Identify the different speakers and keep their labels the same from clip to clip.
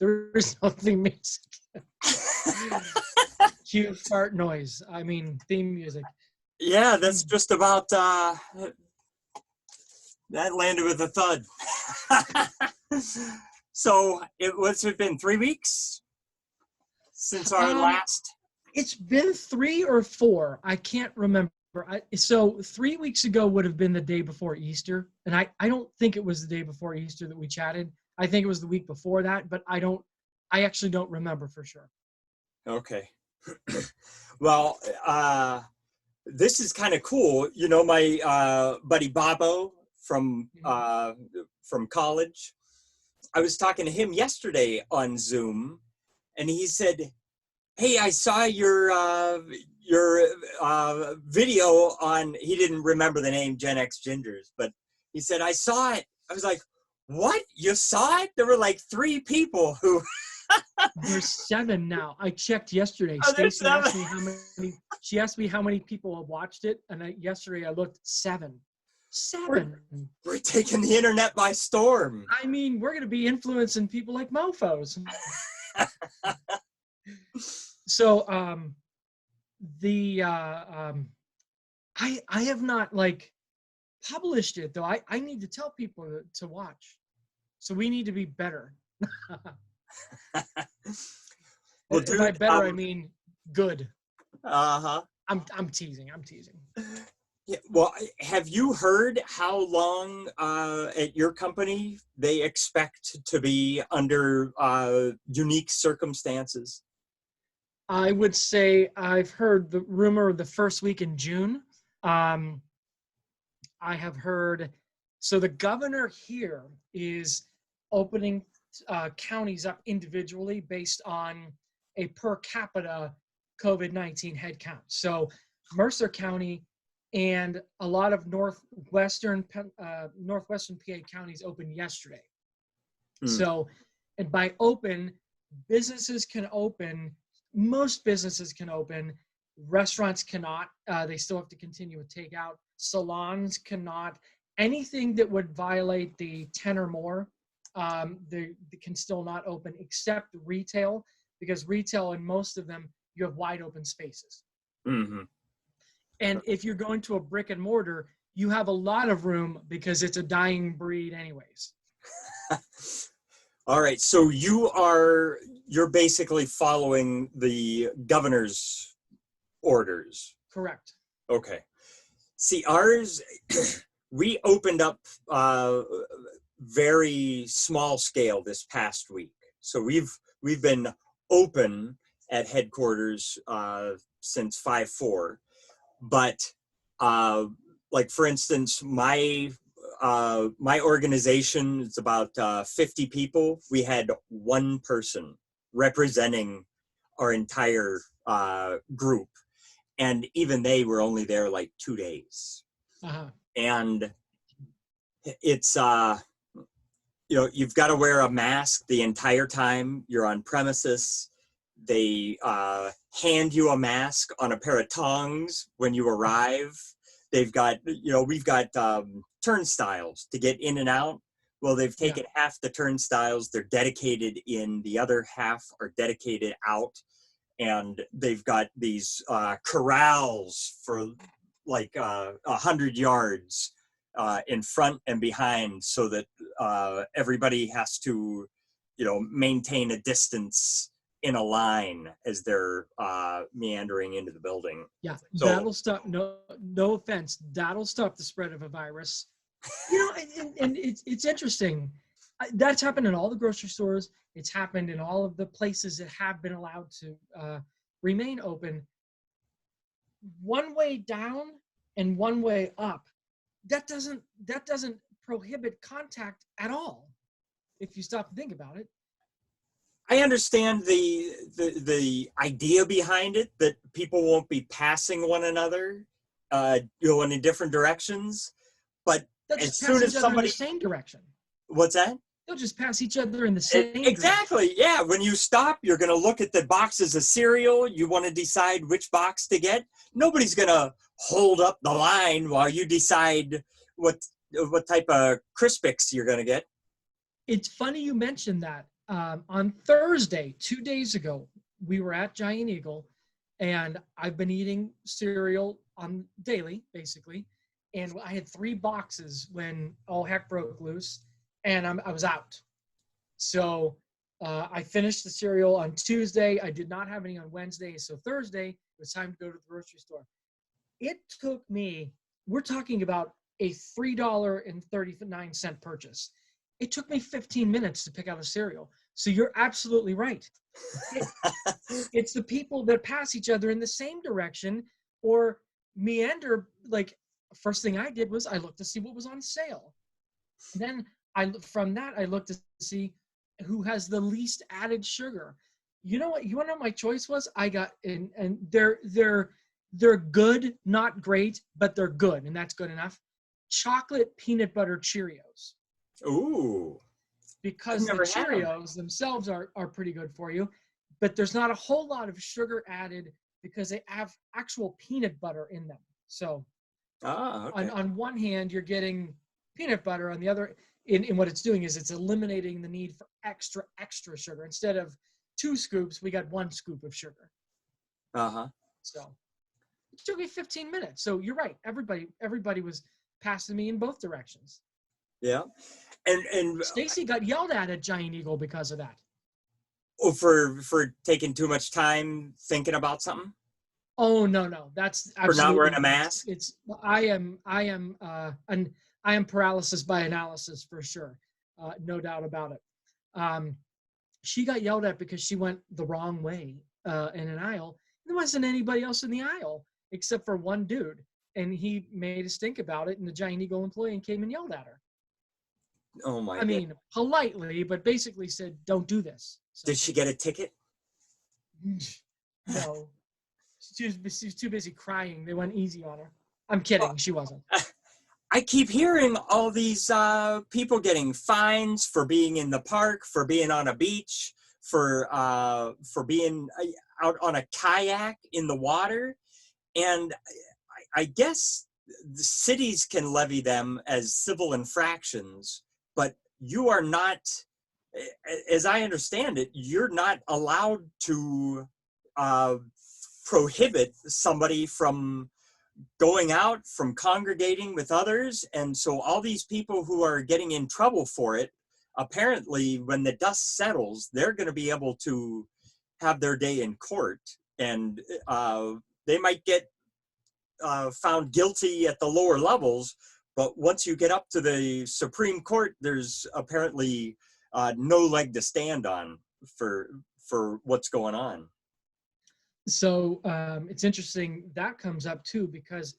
Speaker 1: There is nothing missing. Cue fart noise. I mean, theme music.
Speaker 2: Yeah, that's just about, that landed with a thud. So what's it been, 3 weeks since our last?
Speaker 1: It's been 3 or 4. I can't remember. So 3 weeks ago would have been the day before Easter. And I don't think it was the day before Easter that we chatted. I think it was the week before that, but I actually don't remember for sure.
Speaker 2: Okay. Well, this is kind of cool. You know, my buddy Bobo from college, I was talking to him yesterday on Zoom, and he said, "Hey, I saw your video on," he didn't remember the name GenX Gingers, but he said, "I saw it." I was like, "What? You saw it?" There were like 3 people who
Speaker 1: There's 7 now. I checked yesterday.
Speaker 2: Oh,
Speaker 1: Stacy asked me how many. She asked me how many people have watched it, and yesterday I looked. 7. 7.
Speaker 2: We're taking the internet by storm.
Speaker 1: I mean, we're going to be influencing people like mofos. So, I have not published it though. I need to tell people to watch. So we need to be better.
Speaker 2: Well,
Speaker 1: dude, by better I mean good.
Speaker 2: Uh-huh.
Speaker 1: I'm teasing.
Speaker 2: Yeah, well, have you heard how long at your company they expect to be under unique circumstances?
Speaker 1: I would say I've heard the rumor of the first week in June. I have heard, so the governor here is opening counties up individually based on a per capita COVID-19 head count. So Mercer County and a lot of northwestern PA counties opened yesterday. So, and by open, businesses can open, most businesses can open, restaurants cannot, they still have to continue with takeout, salons cannot, anything that would violate the 10 or more, they can still not open except retail, because retail in most of them, you have wide open spaces.
Speaker 2: Mm-hmm.
Speaker 1: And if you're going to a brick and mortar, you have a lot of room because it's a dying breed anyways.
Speaker 2: All right. So you're basically following the governor's orders.
Speaker 1: Correct.
Speaker 2: Okay. See, ours, we opened up very small scale this past week. So we've been open at headquarters since 5/4. But like, for instance, my organization is about 50 people. We had 1 person representing our entire group. And even they were only there like 2 days.
Speaker 1: Uh-huh.
Speaker 2: And it's, you've got to wear a mask the entire time you're on premises. They hand you a mask on a pair of tongs when you arrive. They've got, we've got turnstiles to get in and out. Well, they've taken half the turnstiles. They're dedicated in. The other half are dedicated out. And they've got these corrals for like 100 yards in front and behind, so that everybody has to, maintain a distance in a line as they're meandering into the building.
Speaker 1: Yeah,
Speaker 2: so,
Speaker 1: that'll stop. No offense. That'll stop the spread of a virus. And it's interesting. That's happened in all the grocery stores. It's happened in all of the places that have been allowed to remain open. One way down and one way up. That doesn't prohibit contact at all, if you stop and think about it.
Speaker 2: I understand the idea behind it, that people won't be passing one another, in different directions. But as soon as somebody,
Speaker 1: in the same direction.
Speaker 2: What's that?
Speaker 1: They'll just pass each other in the same
Speaker 2: exactly direction. Yeah, when you stop, you're going to look at the boxes of cereal. You want to decide which box to get. Nobody's going to hold up the line while you decide what type of Crispix you're going to get.
Speaker 1: It's funny you mentioned that. On Thursday, 2 days ago, we were at Giant Eagle, and I've been eating cereal on daily, basically. And I had 3 boxes when all heck broke loose, and I was out. So I finished the cereal on Tuesday. I did not have any on Wednesday. So Thursday, it was time to go to the grocery store. It took me, we're talking about a $3.39 purchase. It took me 15 minutes to pick out a cereal. So you're absolutely right. It's the people that pass each other in the same direction or meander. Like, first thing I did was I looked to see what was on sale. And then from that, I looked to see who has the least added sugar. You know what? You want to know what my choice was? I got, and they're good, not great, but they're good, and that's good enough. Chocolate peanut butter Cheerios.
Speaker 2: Ooh.
Speaker 1: Because the Cheerios themselves are pretty good for you, but there's not a whole lot of sugar added because they have actual peanut butter in them. So
Speaker 2: okay.
Speaker 1: on one hand, you're getting peanut butter. On the other, in what it's doing is it's eliminating the need for extra sugar. Instead of 2 scoops, we got 1 scoop of sugar. So it took me 15 minutes. So you're right. Everybody was passing me in both directions.
Speaker 2: Yeah. And
Speaker 1: Stacy got yelled at Giant Eagle because of that.
Speaker 2: Oh, for taking too much time thinking about something?
Speaker 1: Oh no, that's absolutely
Speaker 2: for not wearing a mask.
Speaker 1: I am paralysis by analysis for sure, no doubt about it. She got yelled at because she went the wrong way in an aisle. There wasn't anybody else in the aisle except for one dude, and he made a stink about it. And the Giant Eagle employee came and yelled at her.
Speaker 2: Oh my!
Speaker 1: I mean, politely, but basically said, "Don't do this." So,
Speaker 2: did she get a ticket?
Speaker 1: No. She was too busy crying. They went easy on her. I'm kidding. She wasn't.
Speaker 2: I keep hearing all these people getting fines for being in the park, for being on a beach, for being out on a kayak in the water. And I guess the cities can levy them as civil infractions, but you are not, as I understand it, you're not allowed to prohibit somebody from going out, from congregating with others. And so all these people who are getting in trouble for it, apparently when the dust settles, they're going to be able to have their day in court, and they might get found guilty at the lower levels, but once you get up to the Supreme Court, there's apparently no leg to stand on for what's going on.
Speaker 1: So it's interesting that comes up too, because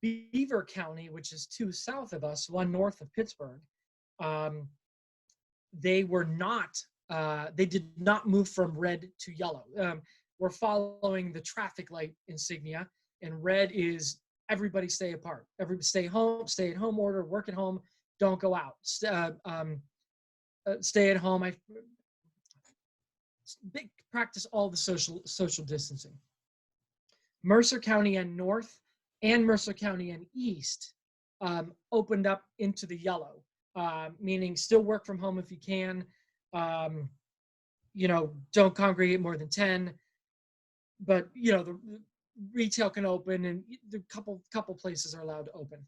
Speaker 1: Beaver County, which is 2 south of us, 1 north of Pittsburgh, they did not move from red to yellow. We're following the traffic light insignia, and red is everybody stay apart. Everybody stay home, stay at home order, work at home, don't go out. Stay at home. Practice all the social distancing. Mercer County and north and Mercer County and east opened up into the yellow, meaning still work from home if you can. Don't congregate more than 10, but the retail can open, and the couple places are allowed to open.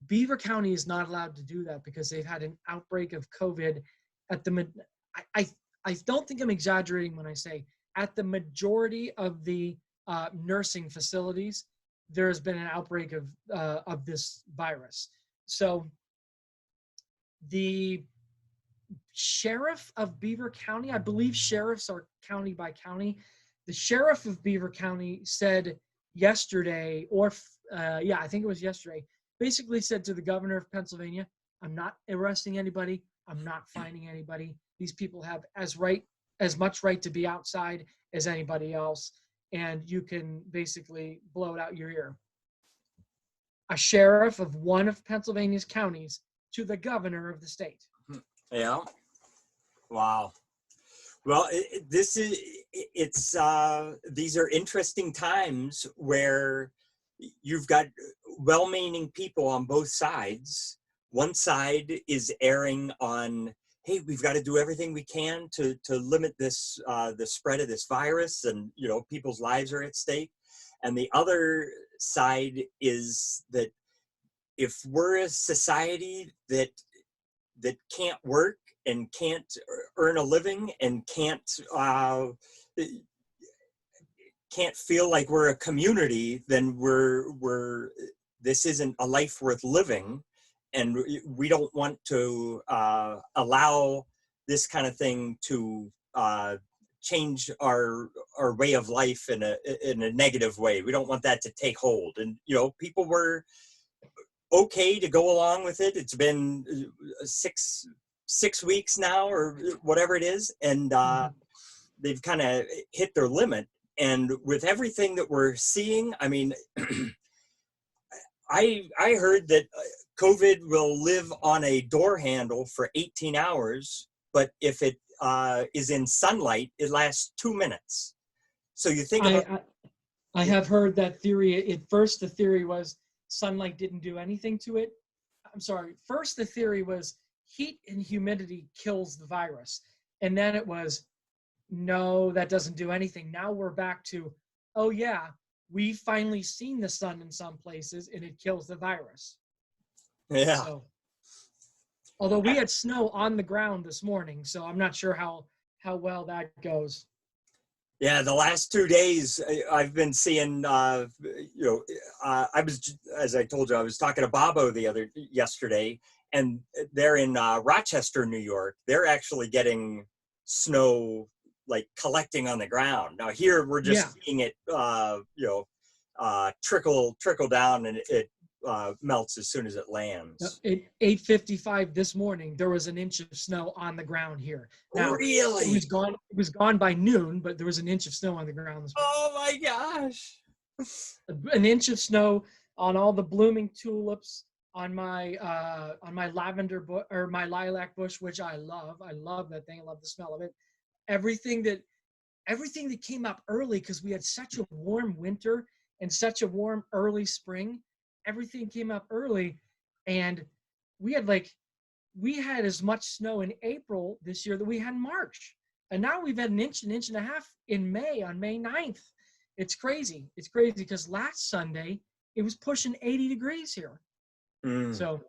Speaker 1: Beaver County is not allowed to do that because they've had an outbreak of COVID at the I don't think I'm exaggerating when I say at the majority of the nursing facilities, there has been an outbreak of this virus. So the sheriff of Beaver County, I believe sheriffs are county by county. The sheriff of Beaver County said yesterday, I think it was yesterday, basically said to the governor of Pennsylvania, "I'm not arresting anybody. I'm not fining anybody. These people have as much right to be outside as anybody else, and you can basically blow it out your ear." A sheriff of one of Pennsylvania's counties to the governor of the state.
Speaker 2: Yeah. Wow. Well, these are interesting times where you've got well-meaning people on both sides one side is erring on, hey, we've got to do everything we can to limit this the spread of this virus, and people's lives are at stake. And the other side is that if we're a society that can't work and can't earn a living and can't feel like we're a community, then this isn't a life worth living. And we don't want to allow this kind of thing to change our way of life in a negative way. We don't want that to take hold. And people were okay to go along with it. It's been six weeks now, or whatever it is, and they've kind of hit their limit. And with everything that we're seeing, I mean, I heard that COVID will live on a door handle for 18 hours, but if it is in sunlight, it lasts 2 minutes. So you think about...
Speaker 1: I have heard that theory. At first, the theory was sunlight didn't do anything to it. I'm sorry. First, the theory was heat and humidity kills the virus. And then it was, no, that doesn't do anything. Now we're back to, oh yeah, we've finally seen the sun in some places and it kills the virus.
Speaker 2: Yeah.
Speaker 1: So, although we had snow on the ground this morning, so I'm not sure how well that goes.
Speaker 2: Yeah, the last 2 days I've been seeing, I was, as I told you, I was talking to Bobo yesterday, and they're in Rochester, New York. They're actually getting snow like collecting on the ground. Now here we're just seeing it, trickle down, and it melts as soon as it lands.
Speaker 1: At 8:55 this morning, there was an inch of snow on the ground here. Now,
Speaker 2: really?
Speaker 1: It was gone by noon, but there was an inch of snow on the ground this morning.
Speaker 2: Oh my gosh!
Speaker 1: An inch of snow on all the blooming tulips, on my lavender bush, or my lilac bush, which I love. I love that thing. I love the smell of it. Everything that came up early, because we had such a warm winter and such a warm early spring. Everything came up early, and we had as much snow in April this year that we had in March. And now we've had an inch and a half in May, on May 9th. It's crazy. It's crazy because last Sunday it was pushing 80 degrees here. So,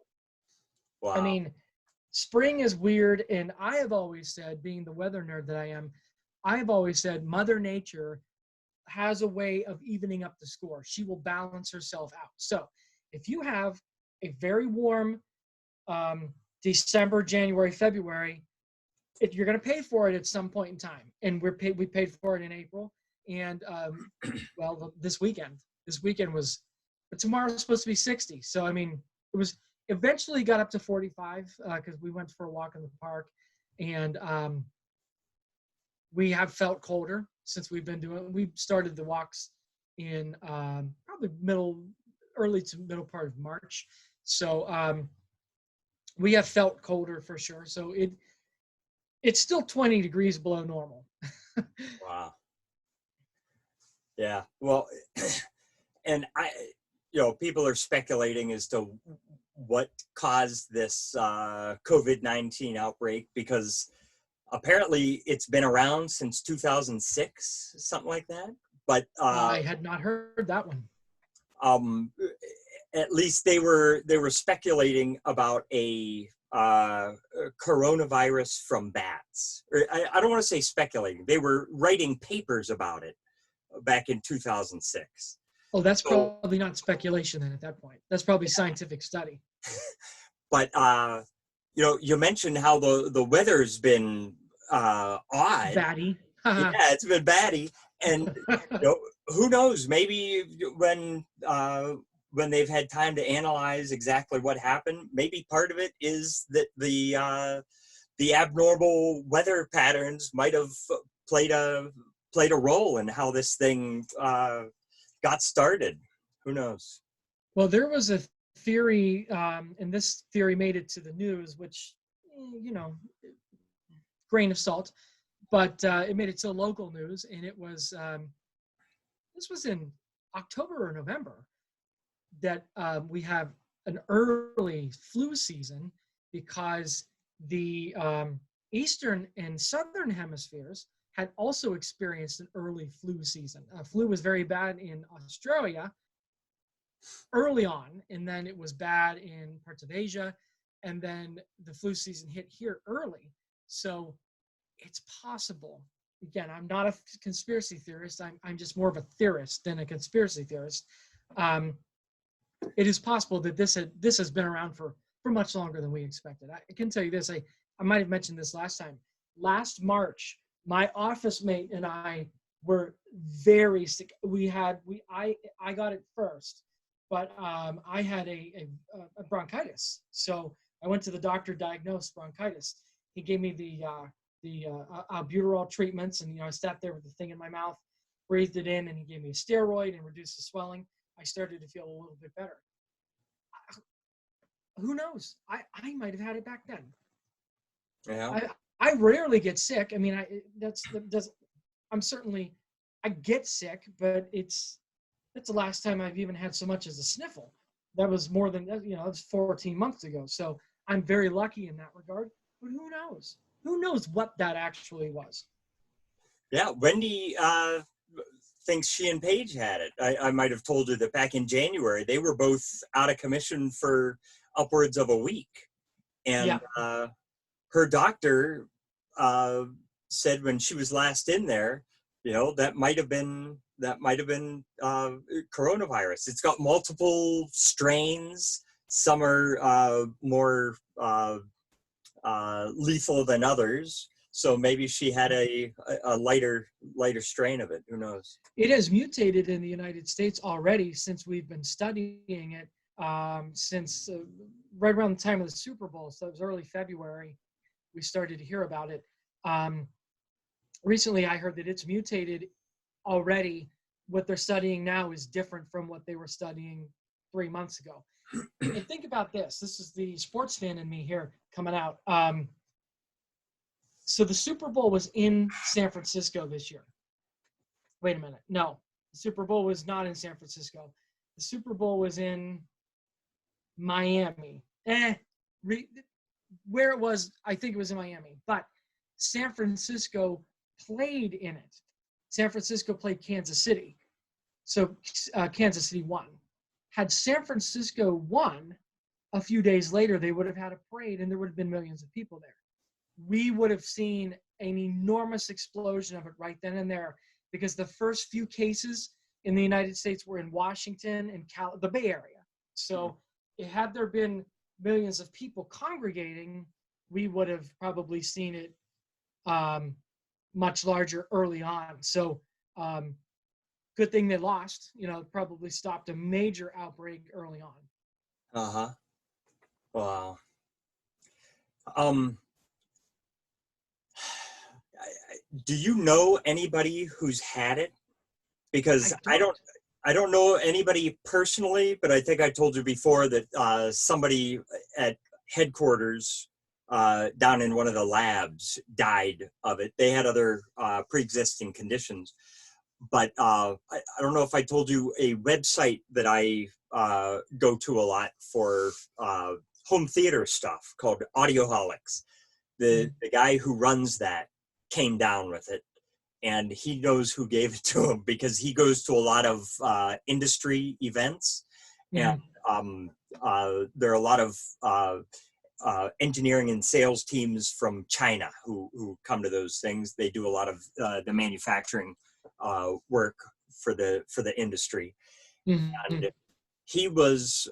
Speaker 2: wow.
Speaker 1: I mean, spring is weird. And I have always said, being the weather nerd that I am, I have always said Mother Nature has a way of evening up the score. She will balance herself out. So if you have a very warm December, January, February, you're going to pay for it at some point in time. And we paid for it in April. And this weekend was, but tomorrow's supposed to be 60. So, I mean, it was eventually got up to 45 because we went for a walk in the park, and we have felt colder since we started the walks in probably early to middle part of March. So we have felt colder for sure. So it's still 20 degrees below normal.
Speaker 2: Wow. Yeah. Well, and people are speculating as to what caused this COVID-19 outbreak, because apparently it's been around since 2006, something like that. But
Speaker 1: I had not heard that one.
Speaker 2: At least they were speculating about a coronavirus from bats. I don't want to say speculating. They were writing papers about it back in 2006.
Speaker 1: Oh, that's probably not speculation then at that point. That's probably scientific study.
Speaker 2: But you mentioned how the weather's been odd.
Speaker 1: Batty.
Speaker 2: Yeah, it's been batty. And who knows? Maybe when they've had time to analyze exactly what happened, maybe part of it is that the abnormal weather patterns might have played a role in how this thing got started. Who knows? Well,
Speaker 1: there was a theory, and this theory made it to the news, which, grain of salt, but it made it to local news, and it was, this was in October or November, that we have an early flu season because the eastern and southern hemispheres had also experienced an early flu season. Flu was very bad in Australia early on, and then it was bad in parts of Asia, and then the flu season hit here early. So it's possible. Again, I'm not a conspiracy theorist. I'm just more of a theorist than a conspiracy theorist. It is possible that this has been around for much longer than we expected. I can tell you this. I might have mentioned this last time. Last March, my office mate and I were very sick. I got it first, but I had a bronchitis. So I went to the doctor, diagnosed bronchitis. He gave me the albuterol treatments, and I sat there with the thing in my mouth, breathed it in, and he gave me a steroid and reduced the swelling. I started to feel a little bit better. Who knows? I might have had it back then.
Speaker 2: Yeah.
Speaker 1: I rarely get sick. I mean, I'm certainly, I get sick, but that's the last time I've even had so much as a sniffle. That was more than, that was 14 months ago. So I'm very lucky in that regard, but who knows? Who knows what that actually was?
Speaker 2: Yeah. Wendy thinks she and Paige had it. I might have told her that back in January, they were both out of commission for upwards of a week. And her doctor said when she was last in there, that might have been coronavirus. It's got multiple strains. Some are more lethal than others. So maybe she had a lighter strain of it. Who knows?
Speaker 1: It has mutated in the United States already since we've been studying it since right around the time of the Super Bowl. So it was early February. We started to hear about it. Recently, I heard that it's mutated already. What they're studying now is different from what they were studying 3 months ago. And think about this. This is the sports fan in me here coming out. So the Super Bowl was in San Francisco this year. Wait a minute. No, the Super Bowl was not in San Francisco. The Super Bowl was in Miami. Where it was, I think it was in Miami. But San Francisco played in it. San Francisco played Kansas City. So Kansas City won. Had San Francisco won, a few days later, they would have had a parade and there would have been millions of people there. We would have seen an enormous explosion of it right then and there, because the first few cases in the United States were in Washington and the Bay Area. So had there been millions of people congregating, we would have probably seen it much larger early on. So good thing they lost, probably stopped a major outbreak early on.
Speaker 2: Uh-huh. Wow. Do you know anybody who's had it? Because I don't know anybody personally, but I think I told you before that somebody at headquarters down in one of the labs died of it. They had other pre-existing conditions. But I don't know if I told you a website that I go to a lot for home theater stuff called Audioholics. The guy who runs that came down with it, and he knows who gave it to him because he goes to a lot of industry events, and there are a lot of engineering and sales teams from China who come to those things. They do a lot of the manufacturing work for the industry. And he was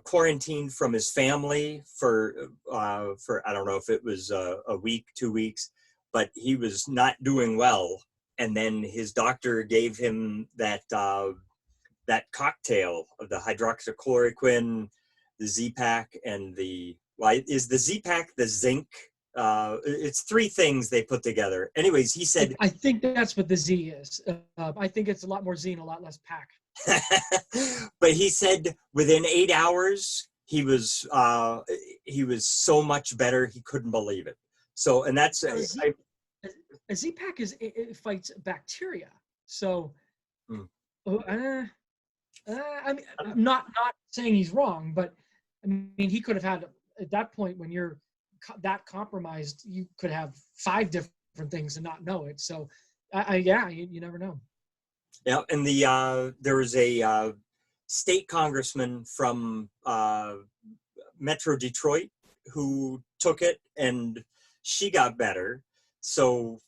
Speaker 2: quarantined from his family for I don't know if it was a week, 2 weeks, but he was not doing well. And then his doctor gave him that cocktail of the hydroxychloroquine, the Z-Pak, and is the Z-Pak the zinc? It's three things they put together. Anyways, he said,
Speaker 1: I think that's what the Z is. I think it's a lot more Z and a lot less pack.
Speaker 2: But he said within 8 hours he was so much better he couldn't believe it. So, and that's
Speaker 1: a Z-Pak it fights bacteria. So, I mean, I'm not saying he's wrong, but mean, he could have had, at that point, when you're that compromised, you could have 5 different things and not know it. So, yeah, you never know.
Speaker 2: Yeah, and there was a state congressman from Metro Detroit who took it, and she got better. So,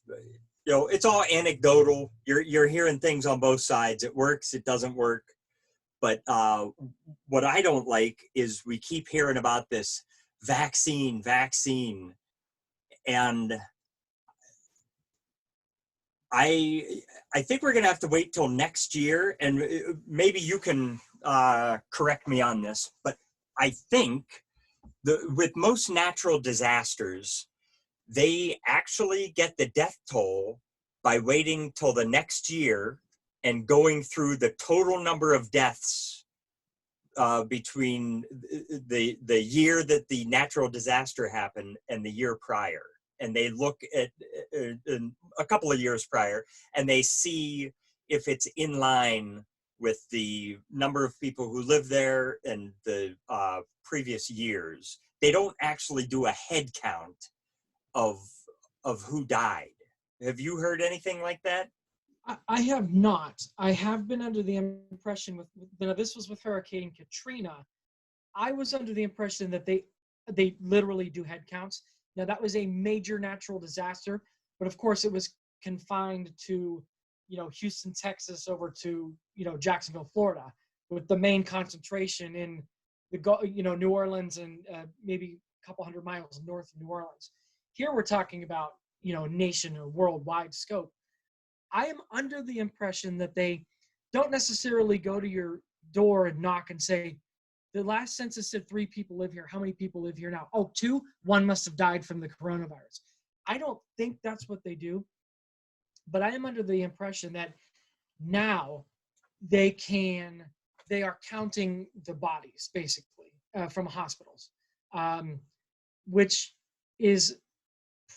Speaker 2: it's all anecdotal. You're hearing things on both sides. It works, it doesn't work. But what I don't like is we keep hearing about this vaccine, and I think we're going to have to wait till next year, and maybe you can correct me on this, but I think with most natural disasters, they actually get the death toll by waiting till the next year and going through the total number of deaths between the year that the natural disaster happened and the year prior. And they look at a couple of years prior, and they see if it's in line with the number of people who live there and the previous years. They don't actually do a head count of who died. Have you heard anything like that?
Speaker 1: I have not. I have been under the impression this was with Hurricane Katrina. I was under the impression that they literally do head counts. Now, that was a major natural disaster, but of course it was confined to, Houston, Texas, over to, Jacksonville, Florida, with the main concentration in the, New Orleans and maybe a couple hundred miles north of New Orleans. Here we're talking about, nation or worldwide scope. I am under the impression that they don't necessarily go to your door and knock and say, the last census said 3 people live here. How many people live here now? Oh, 2? 1 must have died from the coronavirus. I don't think that's what they do, but I am under the impression that now they are counting the bodies, basically, from hospitals, which is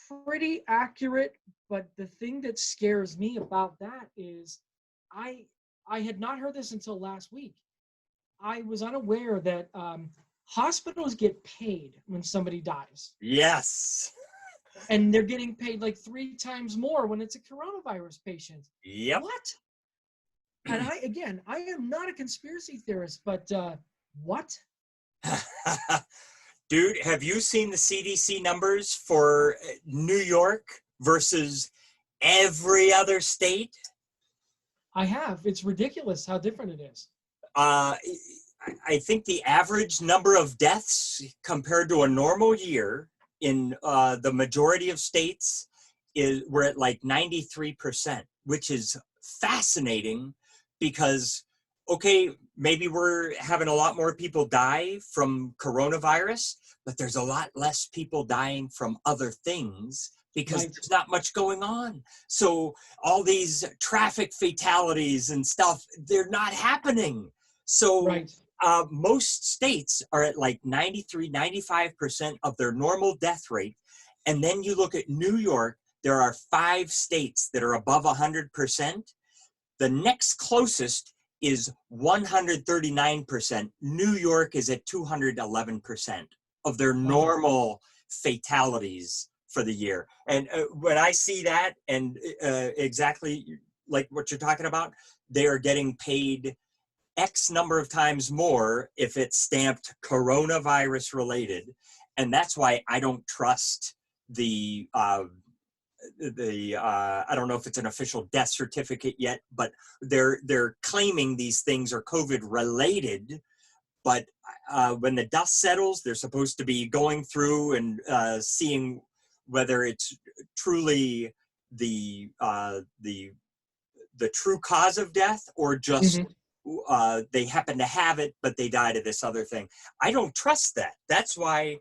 Speaker 1: pretty accurate. But the thing that scares me about that is I had not heard this until last week. I was unaware that hospitals get paid when somebody dies.
Speaker 2: Yes.
Speaker 1: And they're getting paid like 3 times more when it's a coronavirus patient.
Speaker 2: Yep.
Speaker 1: What? And I am not a conspiracy theorist, but what?
Speaker 2: Dude, have you seen the CDC numbers for New York versus every other state?
Speaker 1: I have. It's ridiculous how different it is.
Speaker 2: I think the average number of deaths compared to a normal year in the majority of states we're at like 93%, which is fascinating because, okay, maybe we're having a lot more people die from coronavirus, but there's a lot less people dying from other things because there's not much going on. So all these traffic fatalities and stuff, they're not happening. So most states are at like 93, 95% of their normal death rate. And then you look at New York, there are 5 states that are above 100%. The next closest is 139%. New York is at 211% of their normal fatalities for the year. And when I see that, and exactly like what you're talking about, they are getting paid X number of times more if it's stamped coronavirus related. And that's why I don't trust the I don't know if it's an official death certificate yet, but they're claiming these things are COVID related. But when the dust settles, they're supposed to be going through and seeing whether it's truly the true cause of death or just they happen to have it, but they died of this other thing. I don't trust that. That's why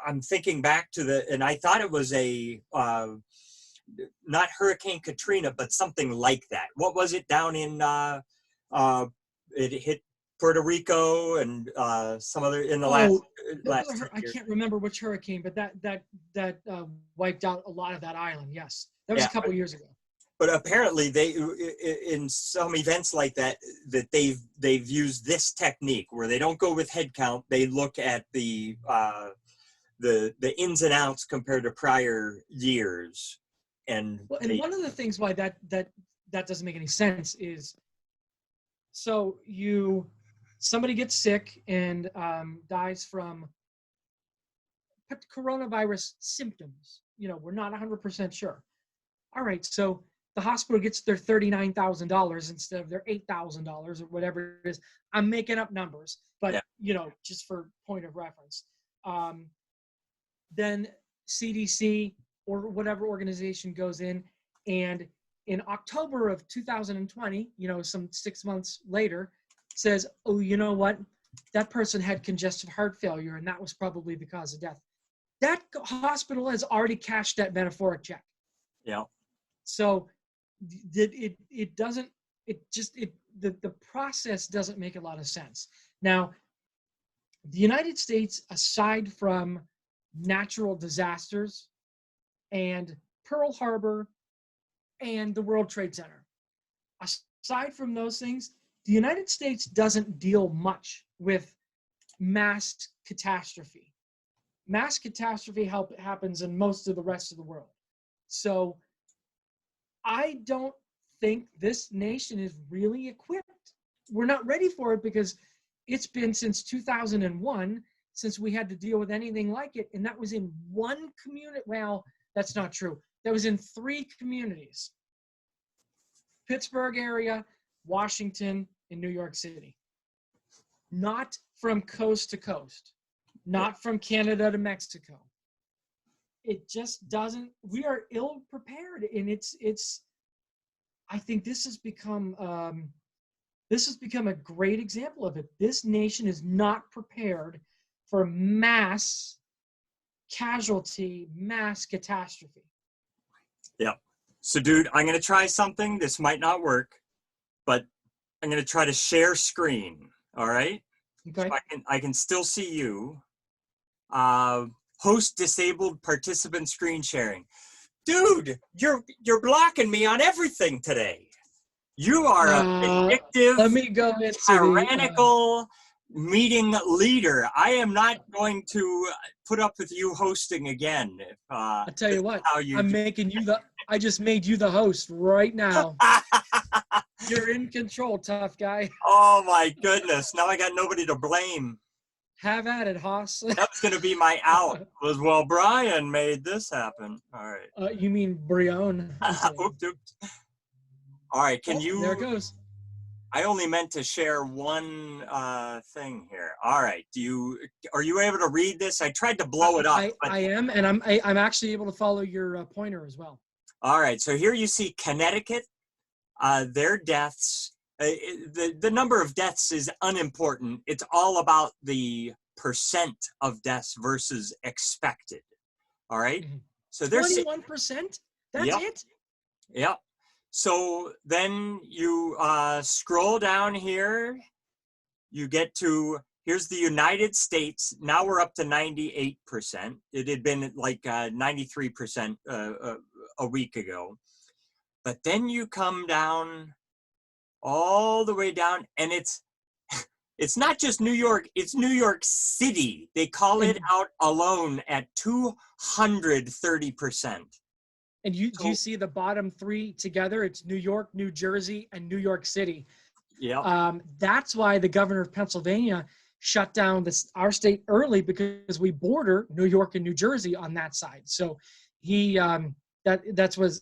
Speaker 2: I'm thinking back to and I thought it was a, not Hurricane Katrina, but something like that. What was it down in, it hit Puerto Rico and some other in the last
Speaker 1: I can't remember which hurricane, but that wiped out a lot of that island. Yes, that was a couple years ago.
Speaker 2: But apparently in some events like that, they've used this technique where they don't go with head count. They look at the ins and outs compared to prior years. And
Speaker 1: Well, and one of the things why that doesn't make any sense is, so somebody gets sick and dies from coronavirus symptoms. We're not 100% sure. All right, so the hospital gets their $39,000 instead of their $8,000 or whatever it is. I'm making up numbers, but just for point of reference. Then CDC or whatever organization goes in, and in October of 2020, some 6 months later, says, oh, you know what? That person had congestive heart failure, and that was probably the cause of death. That hospital has already cashed that metaphoric check.
Speaker 2: Yeah.
Speaker 1: So the process doesn't make a lot of sense. Now, the United States, aside from natural disasters and Pearl Harbor and the World Trade Center, aside from those things, the United States doesn't deal much with mass catastrophe. Mass catastrophe happens in most of the rest of the world. So I don't think this nation is really equipped. We're not ready for it because it's been since 2001 since we had to deal with anything like it. And that was in one community. Well, that's not true. That was in 3 communities: Pittsburgh area, Washington, and New York City. Not from coast to coast, not from Canada to Mexico. It just doesn't, we are ill prepared. And I think this has become a great example of it. This nation is not prepared for mass casualty, mass catastrophe.
Speaker 2: Yeah. So, dude, I'm going to try something. This might not work, but I'm going to try to share screen. All right.
Speaker 1: Okay.
Speaker 2: So I can still see you. Host disabled participant screen sharing. Dude, you're blocking me on everything today. You are a vindictive,
Speaker 1: let me go into
Speaker 2: tyrannical meeting leader. I am not going to put up with you hosting again.
Speaker 1: I'll tell you what, I just made you the host right now. You're in control, tough guy.
Speaker 2: Oh my goodness. Now I got nobody to blame.
Speaker 1: Have at it, Haas.
Speaker 2: That's going to be my out. Well, Brian made this happen. All right.
Speaker 1: You mean Brion.
Speaker 2: Oops. All right, can you?
Speaker 1: There it goes.
Speaker 2: I only meant to share one thing here. All right, are you able to read this? I tried to blow it up.
Speaker 1: I am, and I'm actually able to follow your pointer as well.
Speaker 2: All right, so here you see Connecticut. Their deaths. The number of deaths is unimportant. It's all about the percent of deaths versus expected. All right, so there's
Speaker 1: 21%. That's it.
Speaker 2: Yep. So then you scroll down here, you get to, here's the United States. Now we're up to 98%. It had been like 93% a week ago. But then you come down all the way down, and it's not just New York, it's New York City. They call it out alone at 230%.
Speaker 1: And do you see the bottom 3 together? It's New York, New Jersey, and New York City.
Speaker 2: Yeah.
Speaker 1: That's why the governor of Pennsylvania shut down our state early, because we border New York and New Jersey on that side. So he that was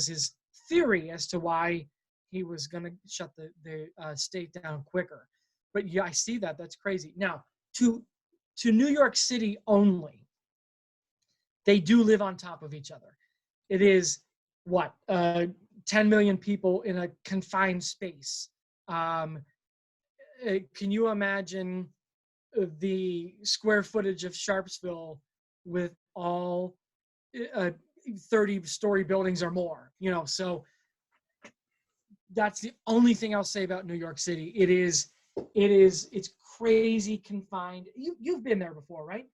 Speaker 1: his theory as to why he was going to shut the state down quicker. But yeah, I see that. That's crazy. Now to New York City only, they do live on top of each other. It is 10 million people in a confined space. Can you imagine the square footage of Sharpsville with all 30-story buildings or more? So that's the only thing I'll say about New York City. It's crazy confined. You've been there before, right?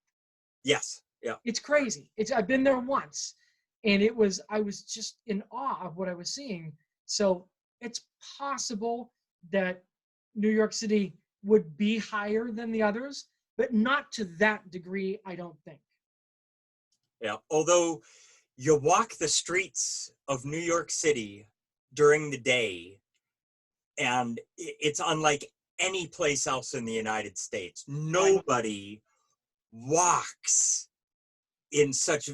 Speaker 2: Yes. Yeah.
Speaker 1: It's crazy. I've been there once. And I was just in awe of what I was seeing. So it's possible that New York City would be higher than the others, but not to that degree, I don't think.
Speaker 2: Yeah, although you walk the streets of New York City during the day, and it's unlike any place else in the United States.
Speaker 1: Right.
Speaker 2: Nobody walks in such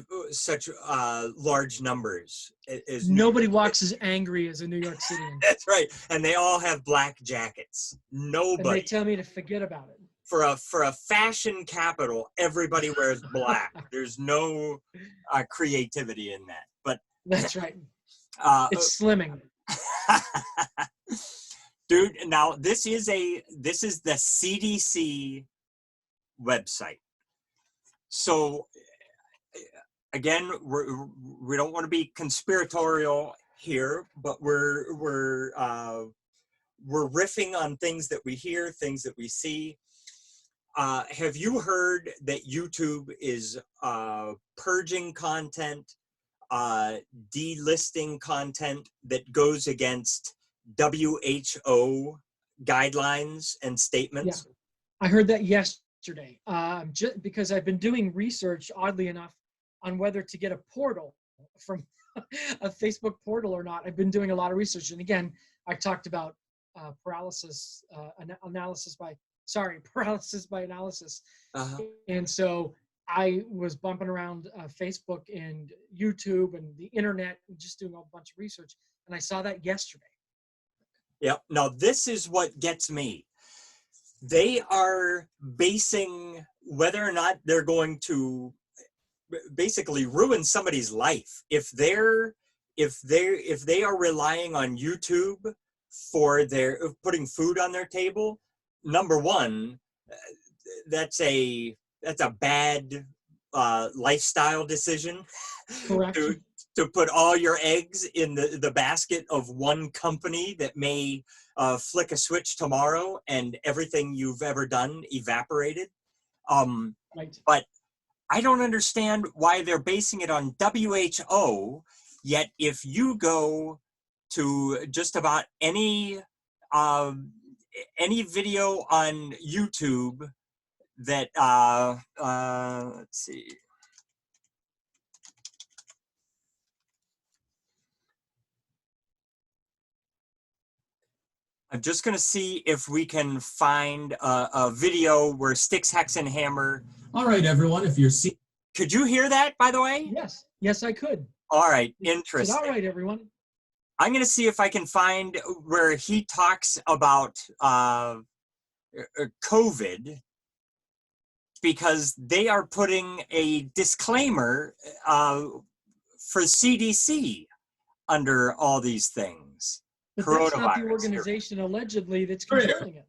Speaker 2: large numbers as New
Speaker 1: Nobody
Speaker 2: York City.
Speaker 1: walks as angry as a New York Citian.
Speaker 2: That's right, and they all have black jackets.
Speaker 1: And they
Speaker 2: Nobody.
Speaker 1: tell me to forget about it.
Speaker 2: For a fashion capital, everybody wears black. There's no creativity in that. But
Speaker 1: That's right.
Speaker 2: uh,
Speaker 1: It's slimming.
Speaker 2: dude, now this is the CDC website. So again, we don't want to be conspiratorial here, but we're riffing on things that we hear, things that we see. Have you heard that YouTube is purging content, delisting content that goes against WHO guidelines and statements?
Speaker 1: Yeah. I heard that yesterday, just because I've been doing research, oddly enough, on whether to get a portal from a Facebook portal or not. I've been doing a lot of research. And again, I talked about paralysis by analysis.
Speaker 2: Uh-huh.
Speaker 1: And so I was bumping around Facebook and YouTube and the internet and just doing a bunch of research. And I saw that yesterday.
Speaker 2: Yep. Now, this is what gets me. They are basing whether or not they're going to basically ruin somebody's life if they are relying on YouTube for their putting food on their table. Number one, that's a bad lifestyle decision.
Speaker 1: Correct.
Speaker 2: to put all your eggs in the basket of one company that may flick a switch tomorrow and everything you've ever done evaporated.
Speaker 1: Right.
Speaker 2: But I don't understand why they're basing it on WHO, yet if you go to just about any video on YouTube that, let's see. I'm just going to see if we can find a video where Sticks, Hex, and Hammer.
Speaker 3: All right, everyone, if you're seeing.
Speaker 2: Could you hear that, by the way?
Speaker 1: Yes. Yes, I could.
Speaker 2: All right,
Speaker 1: Said,
Speaker 2: interesting.
Speaker 1: all right, everyone.
Speaker 2: I'm going to see if I can find where he talks about COVID, because they are putting a disclaimer for CDC under all these things.
Speaker 1: But that's not the organization allegedly that's controlling it.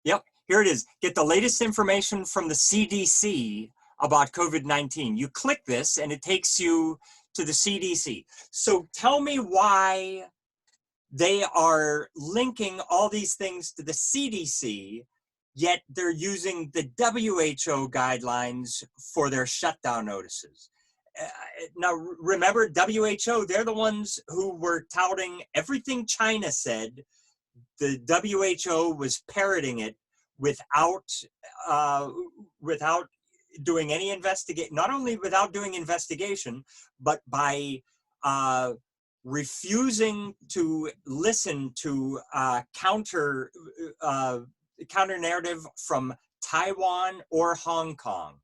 Speaker 2: Yep, here it is. Get the latest information from the CDC about COVID-19. You click this and it takes you to the CDC. So tell me why they are linking all these things to the CDC, yet they're using the WHO guidelines for their shutdown notices. Now, remember, WHO, they're the ones who were touting everything China said. The WHO was parroting it without doing any investigation, not only without doing investigation, but by refusing to listen to counter narrative from Taiwan or Hong Kong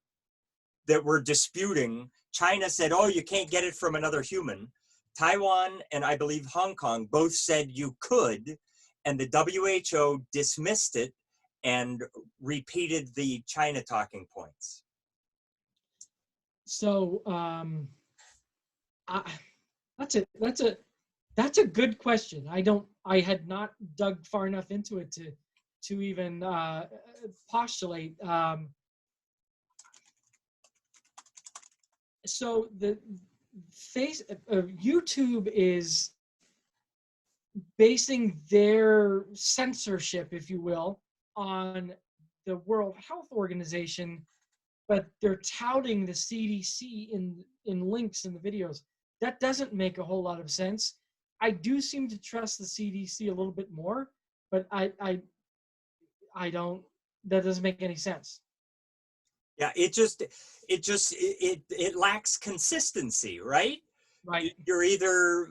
Speaker 2: that were disputing. China said, oh, you can't get it from another human. Taiwan and I believe Hong Kong both said you could, and the WHO dismissed it and repeated the China talking points.
Speaker 1: So that's a good question. I had not dug far enough into it to even postulate. So the YouTube is basing their censorship, if you will, on the World Health Organization but they're touting the CDC in links in the videos. That doesn't make a whole lot of sense. I do seem to trust the CDC a little bit more, but I don't. That doesn't make any sense.
Speaker 2: Yeah, it lacks consistency, right?
Speaker 1: Right.
Speaker 2: You're either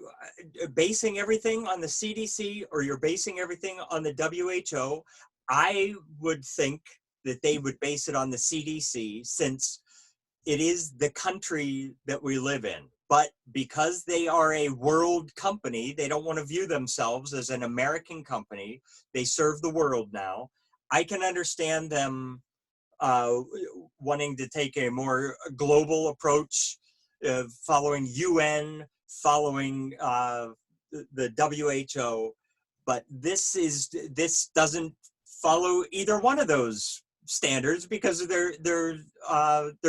Speaker 2: basing everything on the CDC or you're basing everything on the WHO. I would think that they would base it on the CDC since it is the country that we live in. But because they are a world company, they don't want to view themselves as an American company. They serve the world now. I can understand them wanting to take a more global approach, following UN, following the WHO, but this doesn't follow either one of those standards because they're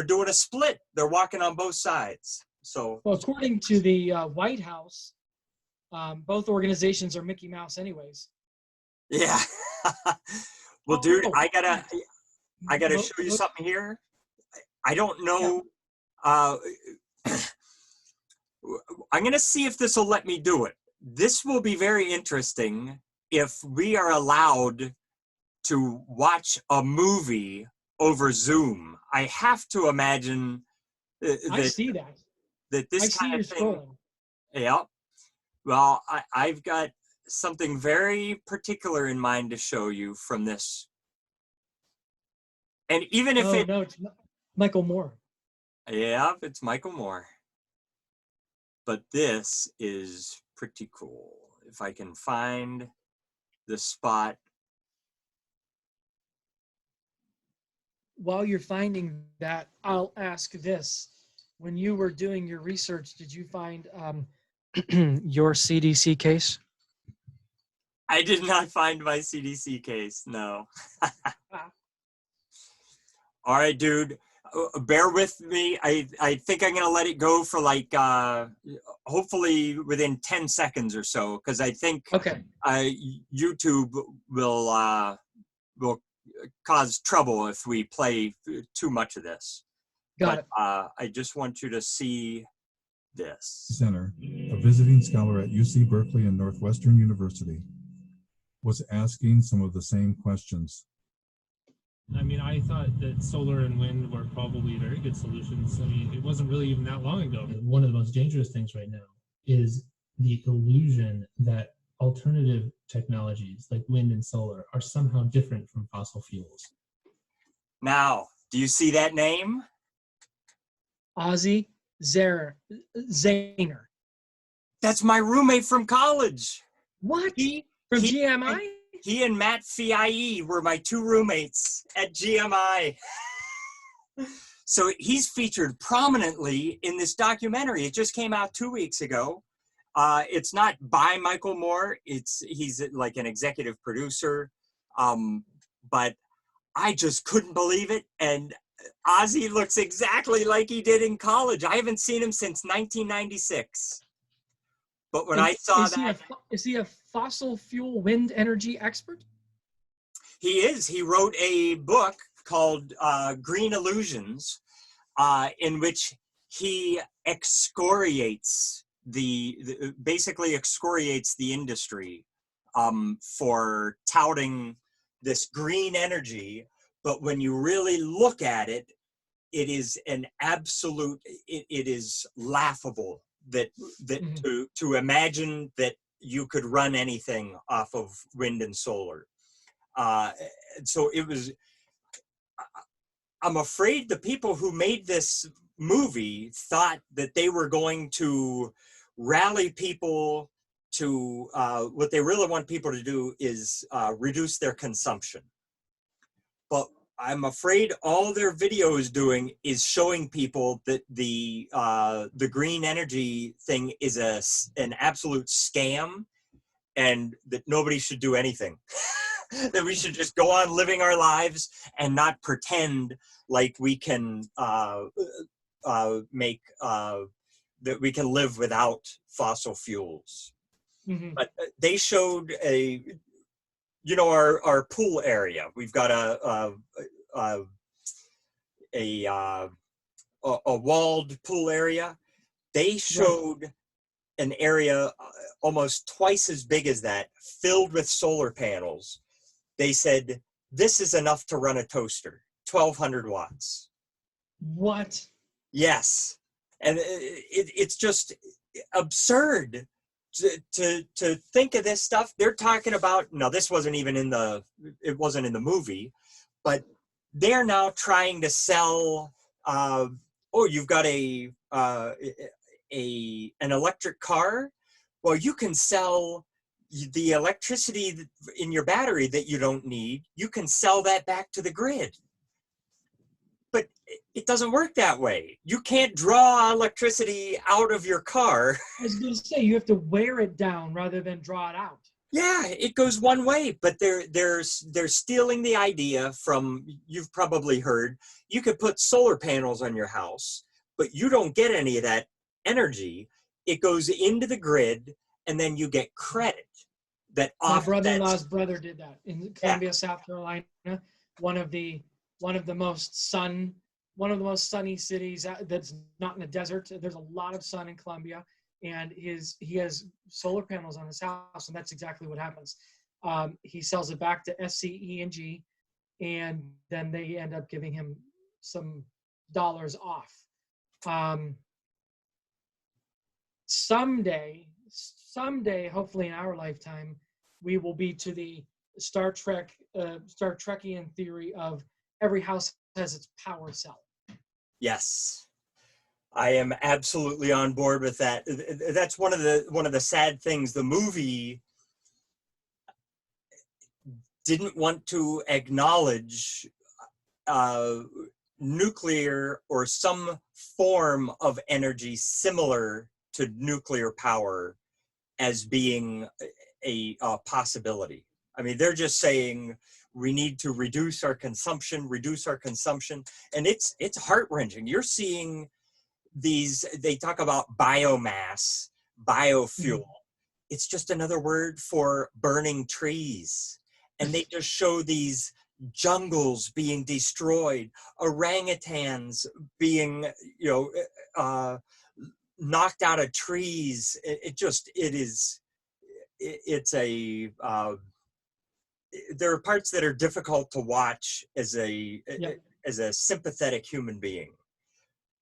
Speaker 2: doing a split. They're walking on both sides. So,
Speaker 1: well, according to the White House, both organizations are Mickey Mouse, anyways.
Speaker 2: yeah. Well, dude, I gotta
Speaker 1: Mo-
Speaker 2: show you
Speaker 1: mo-
Speaker 2: something here. I don't know. I'm going to see if this will let me do it. This will be very interesting if we are allowed to watch a movie over Zoom. I have to imagine
Speaker 1: I see that.
Speaker 2: that this
Speaker 1: I see
Speaker 2: kind
Speaker 1: you
Speaker 2: of thing.
Speaker 1: scrolling.
Speaker 2: Yeah. Well, I've got something very particular in mind to show you from this. And even if
Speaker 1: No, it's Michael Moore.
Speaker 2: yeah, it's Michael Moore. But this is pretty cool. If I can find the spot.
Speaker 1: While you're finding that, I'll ask this. When you were doing your research, did you find your CDC case?
Speaker 2: I did not find my CDC case, no. All right, dude, bear with me. I think I'm gonna let it go for like, hopefully within 10 seconds or so, because I think
Speaker 1: Okay.
Speaker 2: YouTube will cause trouble if we play too much of this.
Speaker 1: Got it.
Speaker 2: I just want you to see this.
Speaker 4: Center, a visiting scholar at UC Berkeley and Northwestern University, was asking some of the same questions.
Speaker 5: I mean, I thought that solar and wind were probably very good solutions. I mean, it wasn't really even that long ago.
Speaker 6: One of the most dangerous things right now is the illusion that alternative technologies like wind and solar are somehow different from fossil fuels.
Speaker 2: Now, do you see that name?
Speaker 1: Ozzy Zahner.
Speaker 2: That's my roommate from college.
Speaker 1: What? From GMI?
Speaker 2: He and Matt Fiai were my two roommates at GMI. So he's featured prominently in this documentary. It just came out 2 weeks ago. It's not by Michael Moore. He's like an executive producer. But I just couldn't believe it. And Ozzy looks exactly like he did in college. I haven't seen him since 1996. But when I saw that...
Speaker 1: Is he a fossil fuel wind energy expert?
Speaker 2: He is. He wrote a book called Green Illusions, in which he basically excoriates the industry for touting this green energy. But when you really look at it, it is an absolute, it is laughable that mm-hmm. to imagine that you could run anything off of wind and solar. So it was, I'm afraid the people who made this movie thought that they were going to rally people to, what they really want people to do is reduce their consumption. But I'm afraid all their video is doing is showing people that the green energy thing is an absolute scam, and that nobody should do anything. That we should just go on living our lives and not pretend like we can make that we can live without fossil fuels. Mm-hmm. But they showed our pool area. We've got a walled pool area. They showed an area almost twice as big as that, filled with solar panels. They said, this is enough to run a toaster, 1,200 watts.
Speaker 1: What?
Speaker 2: Yes. And it's just absurd to think of this stuff. They're talking about, no, this wasn't even it wasn't in the movie, but they're now trying to sell, you've got an electric car. Well, you can sell the electricity in your battery that you don't need. You can sell that back to the grid. But it doesn't work that way. You can't draw electricity out of your car.
Speaker 1: I was going to say, you have to wear it down rather than draw it out.
Speaker 2: Yeah, it goes one way, but they're stealing the idea from, you've probably heard, you could put solar panels on your house, but you don't get any of that energy. It goes into the grid, and then you get credit.
Speaker 1: My brother-in-law's brother did that in Columbia, South Carolina. One of the most sunny cities that's not in the desert. There's a lot of sun in Columbia, and he has solar panels on his house, and that's exactly what happens. He sells it back to SCE&G, and then they end up giving him some dollars off. Someday, hopefully in our lifetime, we will be to the Star Trekian theory of every house has its power cell.
Speaker 2: Yes, I am absolutely on board with that. That's one of the sad things. The movie didn't want to acknowledge nuclear or some form of energy similar to nuclear power as being a possibility. I mean, they're just saying we need to reduce our consumption, and it's heart-wrenching. You're seeing these, they talk about biomass, biofuel. It's just another word for burning trees. And they just show these jungles being destroyed, orangutans being, knocked out of trees. There are parts that are difficult to watch as a sympathetic human being,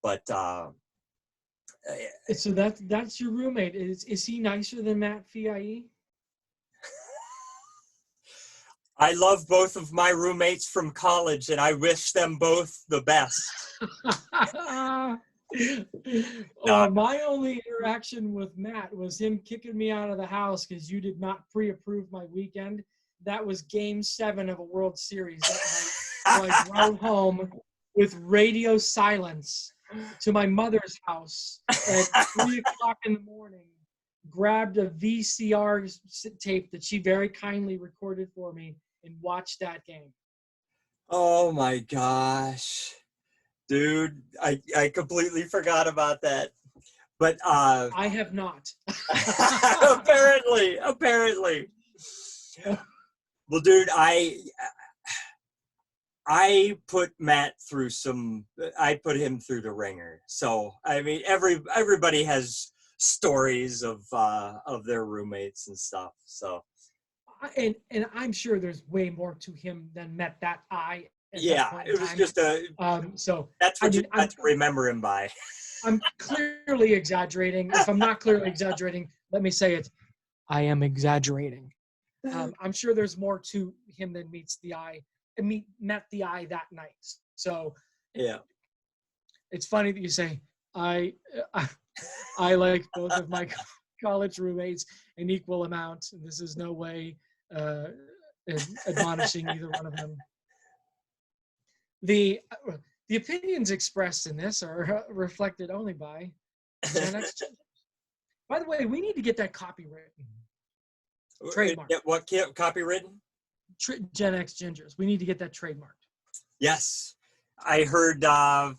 Speaker 2: but
Speaker 1: so that's your roommate. Is he nicer than Matt Fie?
Speaker 2: I love both of my roommates from college, and I wish them both the best.
Speaker 1: My only interaction with Matt was him kicking me out of the house because you did not pre-approve my weekend. That was Game 7 of a World Series that night. So I drove home with radio silence to my mother's house at 3 o'clock in the morning, grabbed a VCR tape that she very kindly recorded for me, and watched that game.
Speaker 2: Oh my gosh. Dude, I completely forgot about that. But
Speaker 1: I have not.
Speaker 2: apparently. Well, dude, I put Matt through I put him through the ringer. So I mean, everybody has stories of their roommates and stuff. So
Speaker 1: And I'm sure there's way more to him than met that eye.
Speaker 2: Yeah, it was just
Speaker 1: so
Speaker 2: that's what you have to remember him by.
Speaker 1: I'm clearly exaggerating. If I'm not clearly exaggerating, let me say it. I am exaggerating. I'm sure there's more to him than met the eye that night. So
Speaker 2: yeah,
Speaker 1: it's funny that you say I like both of my college roommates an equal amount. This is no way admonishing either one of them. The opinions expressed in this are reflected only by GenX. By the way, we need to get that copywritten. Trademark.
Speaker 2: What copywritten?
Speaker 1: GenX Gingers. We need to get that trademarked.
Speaker 2: Yes. I heard criminy.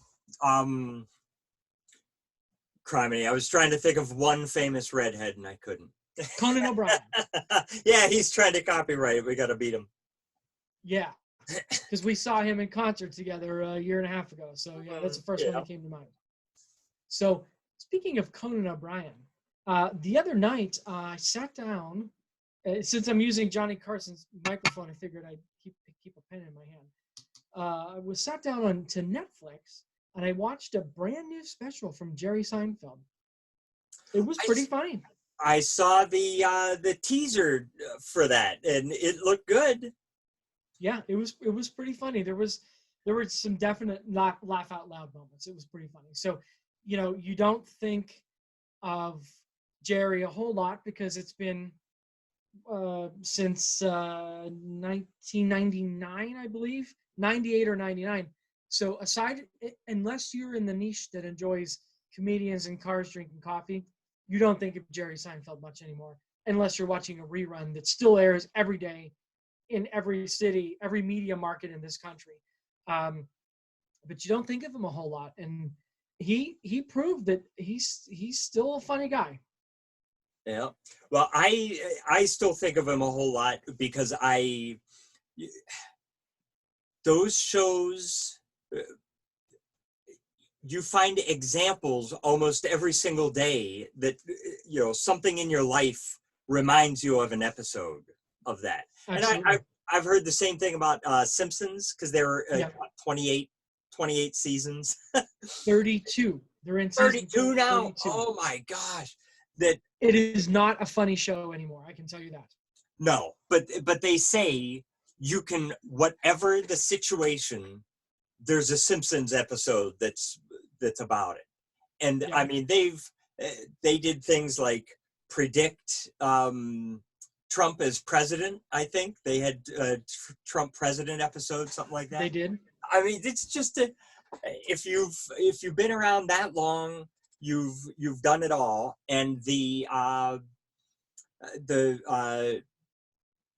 Speaker 2: I was trying to think of one famous redhead and I couldn't.
Speaker 1: Conan O'Brien.
Speaker 2: Yeah, he's trying to copyright it. We got to beat him.
Speaker 1: Yeah. because we saw him in concert together a year and a half ago. So yeah, that's the first one that came to mind. So speaking of Conan O'Brien, the other night I sat down. Since I'm using Johnny Carson's microphone, I figured I'd keep a pen in my hand. I was sat down to Netflix and I watched a brand new special from Jerry Seinfeld. It was pretty funny.
Speaker 2: I saw the teaser for that, and it looked good.
Speaker 1: Yeah, it was pretty funny. There were some definite laugh out loud moments. It was pretty funny. So, you don't think of Jerry a whole lot because it's been since 1999, I believe, 98 or 99. So unless you're in the niche that enjoys comedians in cars drinking coffee, you don't think of Jerry Seinfeld much anymore, unless you're watching a rerun that still airs every day in every city, every media market in this country. But you don't think of him a whole lot. And he proved that he's still a funny guy.
Speaker 2: Yeah. Well, I still think of him a whole lot because those shows, you find examples almost every single day that, something in your life reminds you of an episode of that.
Speaker 1: Absolutely.
Speaker 2: And I've heard the same thing about Simpsons, because there were 28 seasons.
Speaker 1: 32. They're in
Speaker 2: 32 now.
Speaker 1: 32.
Speaker 2: Oh my gosh. That
Speaker 1: it is not a funny show anymore. I can tell you that.
Speaker 2: No, but they say you can, whatever the situation, there's a Simpsons episode that's about it. And I mean, they did things like predict Trump as president. I think they had a Trump president episode, something like that.
Speaker 1: They did.
Speaker 2: I mean, it's just if you've been around that long, you've done it all. And the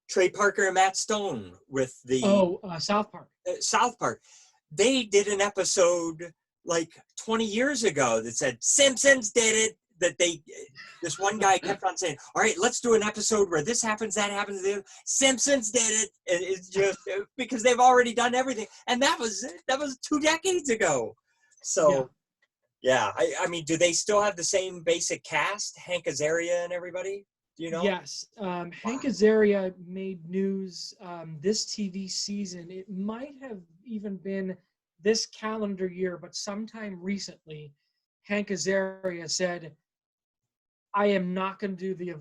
Speaker 2: Trey Parker and Matt Stone with the
Speaker 1: South Park.
Speaker 2: South Park, they did an episode like 20 years ago that said Simpsons did it. That this one guy kept on saying, all right, let's do an episode where this happens, that happens. Simpsons did it. And it's just because they've already done everything. And that was 2 decades ago. So yeah, I mean, do they still have the same basic cast? Hank Azaria and everybody? Do you know?
Speaker 1: Yes. Hank Azaria made news this TV season. It might have even been this calendar year, but sometime recently, Hank Azaria said, I am not going to do the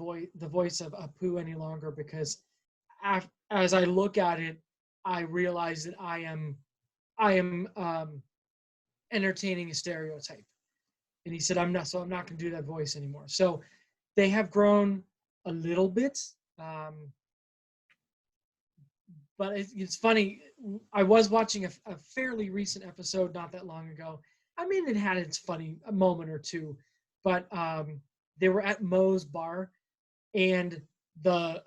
Speaker 1: voice of Apu any longer because as I look at it, I realize that I am entertaining a stereotype. And he said, I'm not going to do that voice anymore. So they have grown a little bit. But it's funny. I was watching a fairly recent episode not that long ago. I mean, it had its funny moment or two, but they were at Moe's bar, and the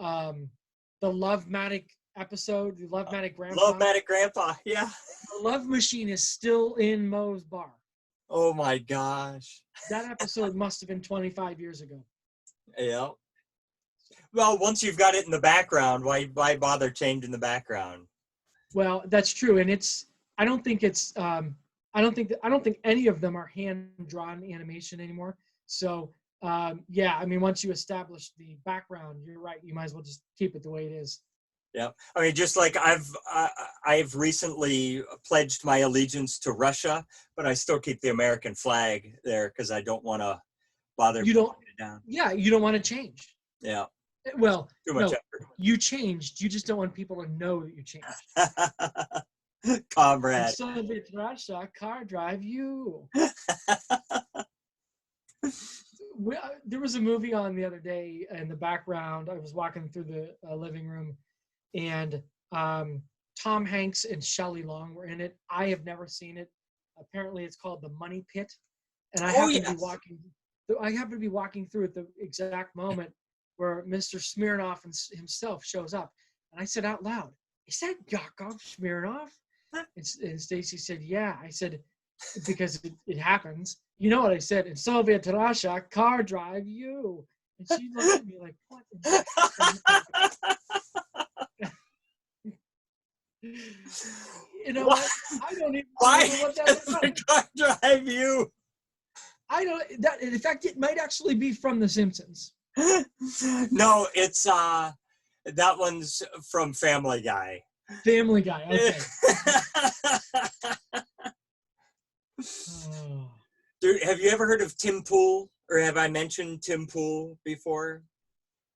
Speaker 1: Love-Matic episode, the Love-Matic Grandpa.
Speaker 2: Love-Matic Grandpa, yeah.
Speaker 1: The Love Machine is still in Moe's bar.
Speaker 2: Oh my gosh.
Speaker 1: That episode must have been 25 years ago.
Speaker 2: Yeah. Well, once you've got it in the background, why bother changing the background?
Speaker 1: Well, that's true, and I don't think any of them are hand-drawn animation anymore. So, I mean, once you establish the background, you're right. You might as well just keep it the way it is.
Speaker 2: Yeah, I mean, just like I've recently pledged my allegiance to Russia, but I still keep the American flag there because I don't want to bother.
Speaker 1: You don't.
Speaker 2: It down.
Speaker 1: Yeah, you don't want to change.
Speaker 2: Yeah.
Speaker 1: Well,
Speaker 2: too much effort.
Speaker 1: You changed. You just don't want people to know that you changed.
Speaker 2: Comrade.
Speaker 1: Soviet Russia, car drive you. There was a movie on the other day in the background. I was walking through the living room, and Tom Hanks and Shelley Long were in it. I have never seen it. Apparently, it's called The Money Pit, and I happen to be walking through at the exact moment where Mr. Smirnoff himself shows up, and I said out loud, "Is that Yakov Smirnoff?" And Stacy said, "Yeah." I said, because it happens. You know what I said? In Soviet Russia, car drive you. And she looked at me like, what? You know
Speaker 2: Why-
Speaker 1: what? I don't even
Speaker 2: Why
Speaker 1: know what that
Speaker 2: does
Speaker 1: is
Speaker 2: the
Speaker 1: from.
Speaker 2: car drive you?
Speaker 1: I don't. That in fact, it might actually be from The Simpsons.
Speaker 2: No, it's that one's from Family Guy.
Speaker 1: Family Guy. Okay. Oh.
Speaker 2: Dude, have you ever heard of Tim Pool, or have I mentioned Tim Pool before?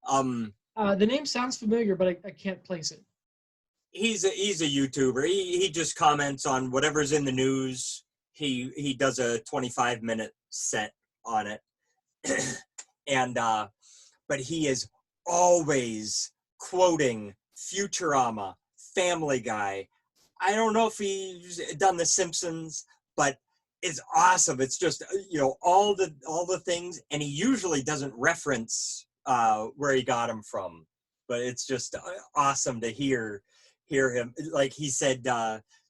Speaker 1: The name sounds familiar, but I can't place it.
Speaker 2: He's a YouTuber. He just comments on whatever's in the news. He does a 25-minute set on it, and but he is always quoting Futurama, Family Guy. I don't know if he's done The Simpsons, but it's awesome. It's just all the things, and he usually doesn't reference where he got them from, but it's just awesome to hear him. Like he said,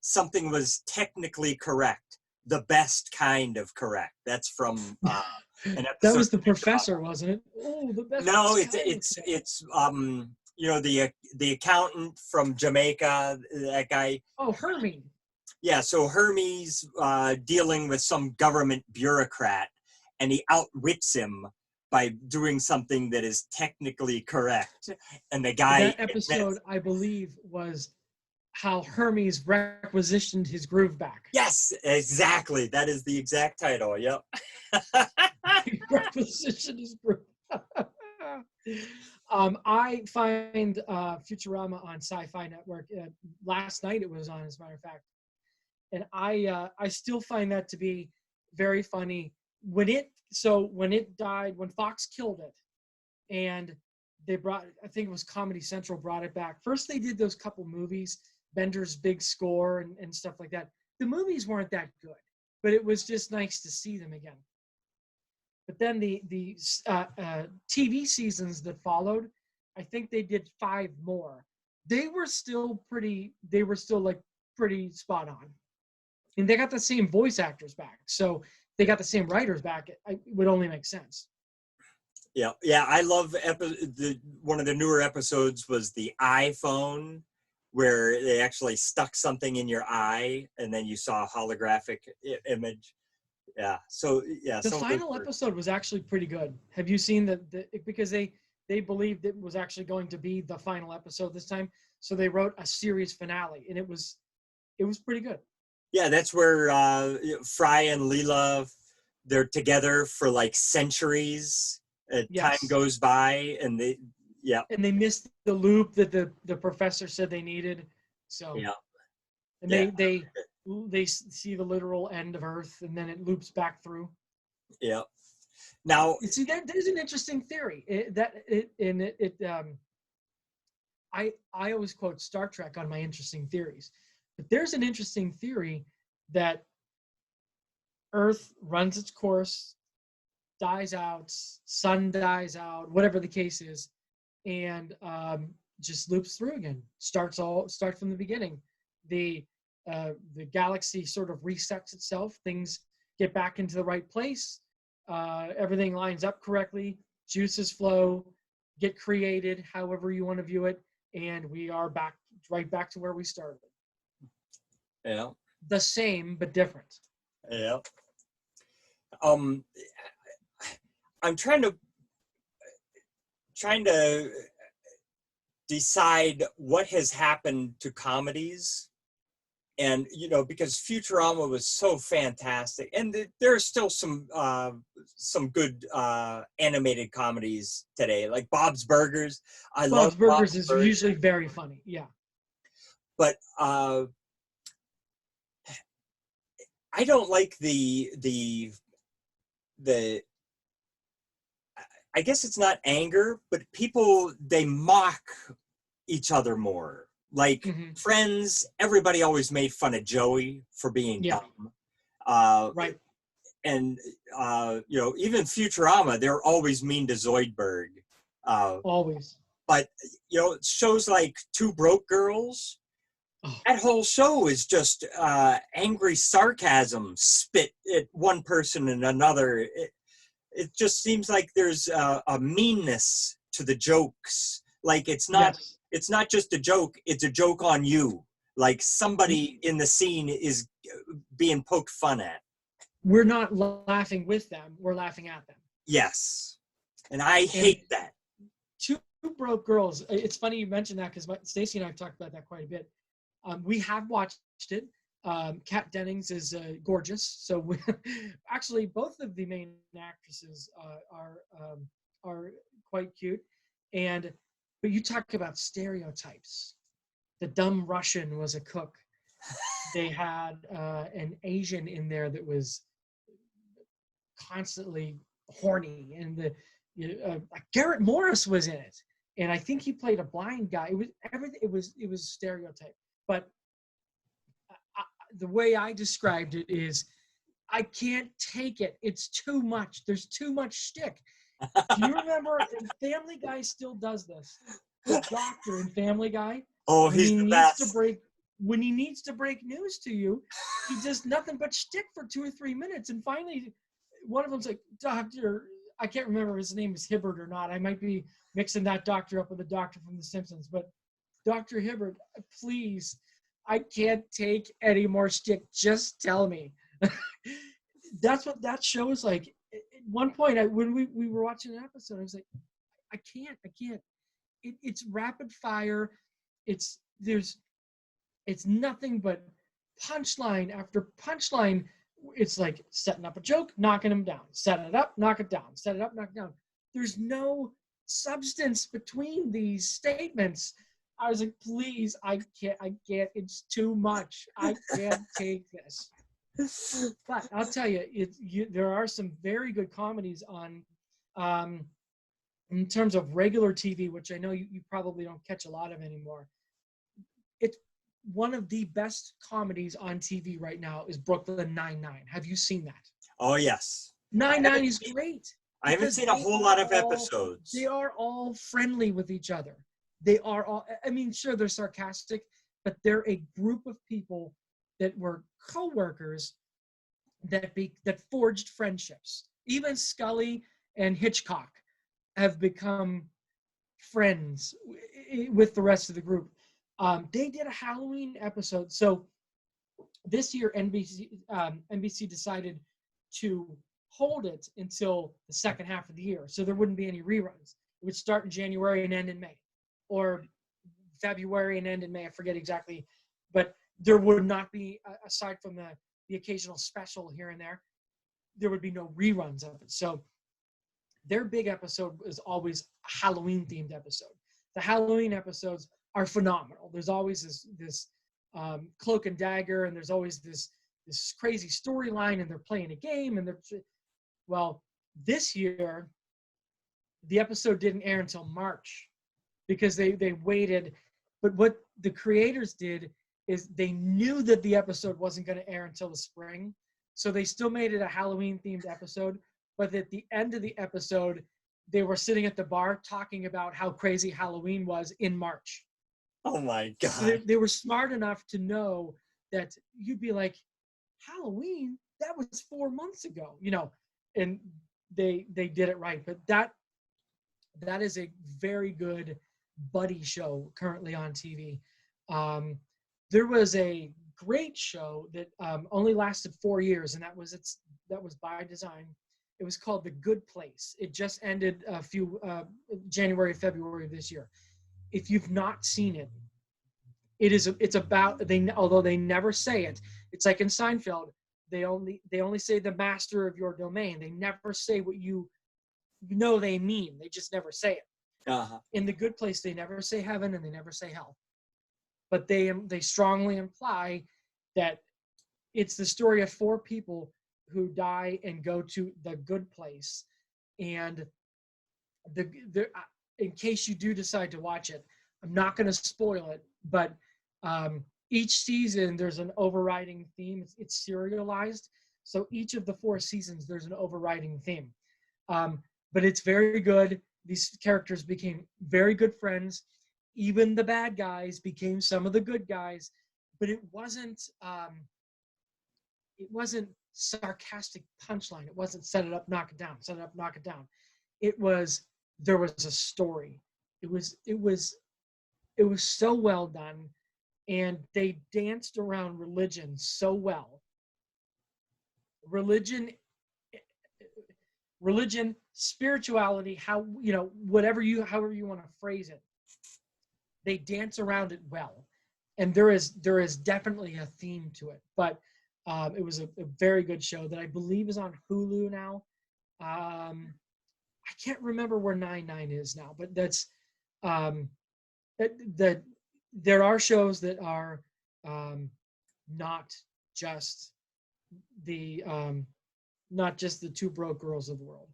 Speaker 2: something was technically correct, the best kind of correct. That's from an episode.
Speaker 1: That was the professor, wasn't it? Oh, the best.
Speaker 2: No,
Speaker 1: kind of
Speaker 2: it's
Speaker 1: thing.
Speaker 2: the accountant from Jamaica, that guy.
Speaker 1: Oh, Hermie.
Speaker 2: Yeah, so Hermes dealing with some government bureaucrat, and he outwits him by doing something that is technically correct. And the guy...
Speaker 1: That episode, I believe, was how Hermes requisitioned his groove back.
Speaker 2: Yes, exactly. That is the exact title. Yep.
Speaker 1: He requisitioned his groove. I find Futurama on Sci-Fi Network. Last night it was on, as a matter of fact. And I still find that to be very funny. When it died, when Fox killed it, and they brought, I think it was Comedy Central brought it back. First they did those couple movies, Bender's Big Score and stuff like that. The movies weren't that good, but it was just nice to see them again. But then the TV seasons that followed, I think they did 5 more. They were still pretty spot on. And they got the same voice actors back. So they got the same writers back. It would only make sense.
Speaker 2: Yeah. I love one of the newer episodes was the iPhone, where they actually stuck something in your eye and then you saw a holographic image. Yeah. So yeah.
Speaker 1: The final episode was actually pretty good. Have you seen because they believed it was actually going to be the final episode this time. So they wrote a series finale, and it was pretty good.
Speaker 2: Yeah, that's where Fry and Leela, they're together for like centuries.
Speaker 1: Yes.
Speaker 2: Time goes by, and they
Speaker 1: missed the loop that the professor said they needed. So
Speaker 2: yeah,
Speaker 1: and they see the literal end of Earth, and then it loops back through.
Speaker 2: Yeah. Now,
Speaker 1: you see, there's an interesting theory I always quote Star Trek on my interesting theories. But there's an interesting theory that Earth runs its course, dies out, sun dies out, whatever the case is, and just loops through again. Start from the beginning. The galaxy sort of resets itself. Things get back into the right place. Everything lines up correctly. Juices flow, get created, however you want to view it, and we are right back to where we started.
Speaker 2: Yeah.
Speaker 1: The same but different.
Speaker 2: Yeah. I'm trying to decide what has happened to comedies, and because Futurama was so fantastic, and there are still some good animated comedies today, like Bob's Burgers. I love
Speaker 1: Bob's Burgers is usually very funny. Yeah.
Speaker 2: But I don't like the I guess it's not anger, but people, they mock each other more. Like Friends, everybody always made fun of Joey for being dumb.
Speaker 1: Right.
Speaker 2: And even Futurama, they're always mean to Zoidberg.
Speaker 1: Always.
Speaker 2: But shows like Two Broke Girls, that whole show is just angry sarcasm spit at one person and another. It just seems like there's a meanness to the jokes. Like it's not just a joke; it's a joke on you. like somebody in the scene is being poked fun at.
Speaker 1: We're not laughing with them, we're laughing at them.
Speaker 2: Yes. And I hate that.
Speaker 1: Two Broke Girls. It's funny you mentioned that because Stacy and I have talked about that quite a bit. We have watched it. Kat Dennings is gorgeous. So actually, both of the main actresses are quite cute. But you talk about stereotypes. The dumb Russian was a cook. They had an Asian in there that was constantly horny, and Garrett Morris was in it, and I think he played a blind guy. It was everything. It was stereotype. But the way I described it is, I can't take it. It's too much. There's too much shtick. Do you remember? Family Guy still does this. The doctor in Family Guy.
Speaker 2: Oh, he's the best.
Speaker 1: When he needs to break news to you, he does nothing but shtick for 2 or 3 minutes, and finally, one of them's like, "Doctor," I can't remember if his name is Hibbert or not. I might be mixing that doctor up with the doctor from The Simpsons, but Dr. Hibbert, please, I can't take any more shtick. Just tell me. That's what that show is like. At one point, when we were watching an episode, I was like, I can't. It's rapid fire. It's nothing but punchline after punchline. It's like setting up a joke, knocking him down, set it up, knock it down, set it up, knock it down. There's no substance between these statements. I was like, please, I can't, it's too much. I can't take this. But I'll tell you, there are some very good comedies on, in terms of regular TV, which I know you probably don't catch a lot of anymore. It's one of the best comedies on TV right now is Brooklyn Nine-Nine. Have you seen that?
Speaker 2: Oh, yes.
Speaker 1: Nine-Nine is great.
Speaker 2: I haven't seen a whole lot of episodes.
Speaker 1: They are all friendly with each other. They are all, I mean, sure, they're sarcastic, but they're a group of people that were co-workers that forged friendships. Even Scully and Hitchcock have become friends with the rest of the group. They did a Halloween episode. So this year, NBC decided to hold it until the second half of the year. So there wouldn't be any reruns. It would start in January and end in May, or February and end in May. I forget exactly. But there would not be, aside from the occasional special here and there, there would be no reruns of it. So their big episode is always a Halloween-themed episode. The Halloween episodes are phenomenal. There's always this cloak and dagger, and there's always this crazy storyline, and they're playing a game, and well, this year the episode didn't air until March because they waited. But what the creators did is they knew that the episode wasn't going to air until the spring, so they still made it a Halloween-themed episode. But at the end of the episode, they were sitting at the bar talking about how crazy Halloween was in March.
Speaker 2: Oh my God.
Speaker 1: So they were smart enough to know that you'd be like, Halloween? That was 4 months ago, and they did it right. But that is a very good buddy show currently on TV. There was a great show that only lasted 4 years, and that was by design. It was called The Good Place. It just ended January, February of this year. If you've not seen it, it's about, although they never say it, it's like in Seinfeld, they only say the master of your domain. They never say what you know they mean. They just never say it.
Speaker 2: Uh-huh.
Speaker 1: In The Good Place, they never say heaven and they never say hell. But they strongly imply that it's the story of 4 people who die and go to the good place. And in case you do decide to watch it, I'm not going to spoil it, but each season there's an overriding theme. It's serialized. So each of the 4 seasons, there's an overriding theme. But it's very good. These characters became very good friends. Even the bad guys became some of the good guys, but it wasn't sarcastic punchline. It wasn't set it up, knock it down, set it up, knock it down. There was a story. It was so well done. and they danced around religion so well. Religion, spirituality, however you want to phrase it, they dance around it well, and there is definitely a theme to it. But it was a very good show that I believe is on Hulu now. I can't remember where 9/9 is now, but that's that there are shows that are not just the two broke girls of the world.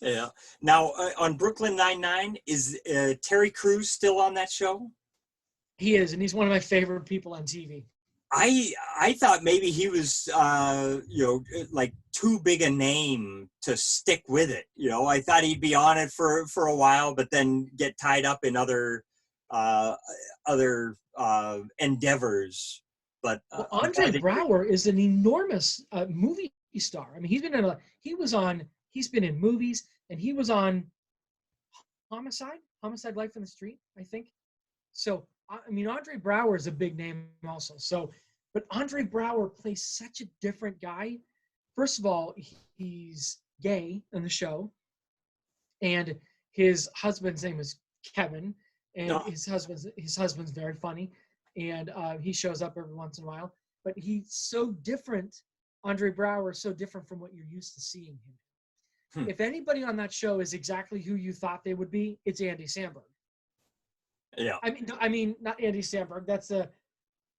Speaker 2: Yeah. Now on Brooklyn Nine-Nine, is Terry Crews still on that show?
Speaker 1: He is, and he's one of my favorite people on TV.
Speaker 2: I thought maybe he was like too big a name to stick with it. I thought he'd be on it for a while, but then get tied up in other endeavors. But
Speaker 1: Andre Braugher is an enormous movie star. I mean, he's been in movies, and he was on Homicide, Life in the Street, I think. So, I mean, Andre Braugher is a big name also. So, but Andre Braugher plays such a different guy. First of all, he's gay in the show, and his husband's name is Kevin, and his husband's very funny, and he shows up every once in a while. But he's so different. Andre Braugher is so different from what you're used to seeing him. If anybody on that show is exactly who you thought they would be, it's Andy Samberg.
Speaker 2: Yeah.
Speaker 1: I mean, not Andy Samberg. That's Andy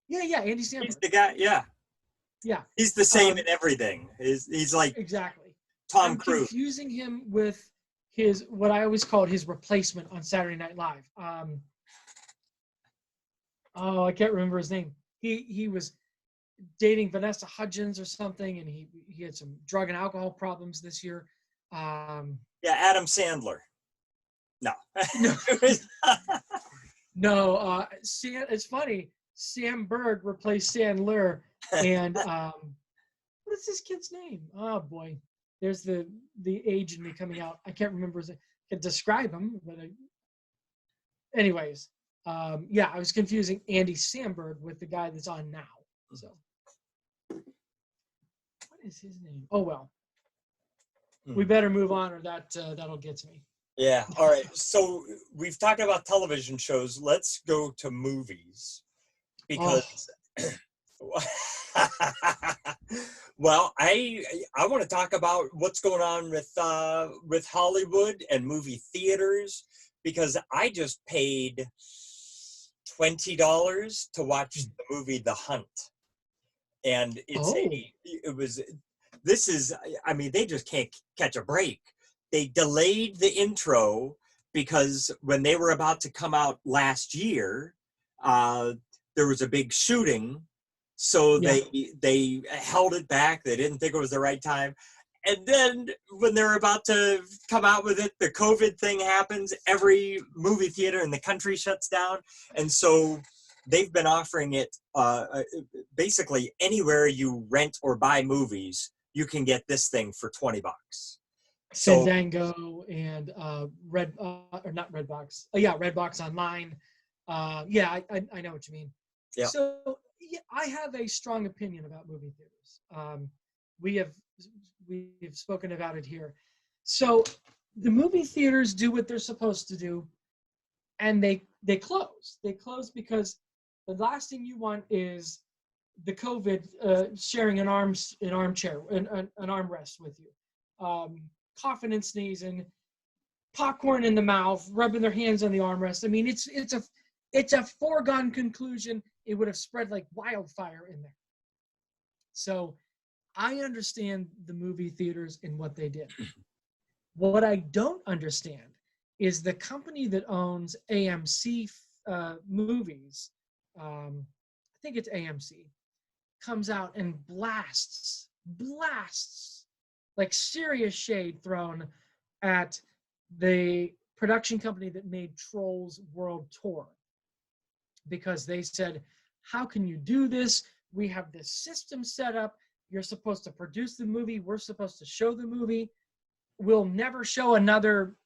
Speaker 1: Samberg.
Speaker 2: He's the guy. Yeah.
Speaker 1: Yeah.
Speaker 2: He's the same in everything. He's like
Speaker 1: exactly
Speaker 2: Tom Cruise.
Speaker 1: Confusing him with what I always called his replacement on Saturday Night Live. I can't remember his name. He was dating Vanessa Hudgens or something, and he had some drug and alcohol problems this year.
Speaker 2: Adam Sandler. No.
Speaker 1: No. It's funny. Sam Berg replaced Sandler, and what is this kid's name? Oh boy, there's the age in me coming out. I can't remember. I can describe him, but anyways, I was confusing Andy Samberg with the guy that's on now. So, what is his name? Oh well, we better move on, or that'll get to me.
Speaker 2: Yeah. All right. So we've talked about television shows. Let's go to movies, because well, I want to talk about what's going on with Hollywood and movie theaters, because I just paid $20 to watch the movie The Hunt, and they just can't catch a break. They delayed the intro because when they were about to come out last year, there was a big shooting. So they held it back. They didn't think it was the right time. And then when they're about to come out with it, the COVID thing happens. Every movie theater in the country shuts down. And so they've been offering it basically anywhere you rent or buy movies, you can get this thing for $20.
Speaker 1: Fandango and not Redbox. Redbox online. I know what you mean.
Speaker 2: Yeah.
Speaker 1: So I have a strong opinion about movie theaters. We've spoken about it here. So the movie theaters do what they're supposed to do, and they close. They close because the last thing you want is the COVID sharing an armchair, an armrest with you. Coughing and sneezing, popcorn in the mouth, rubbing their hands on the armrest. I mean, it's a foregone conclusion. It would have spread like wildfire in there. So I understand the movie theaters and what they did. What I don't understand is the company that owns AMC movies, I think it's AMC, comes out and blasts like serious shade thrown at the production company that made Trolls World Tour, because they said, how can you do this? We have this system set up. You're supposed to produce the movie. We're supposed to show the movie. We'll never show another,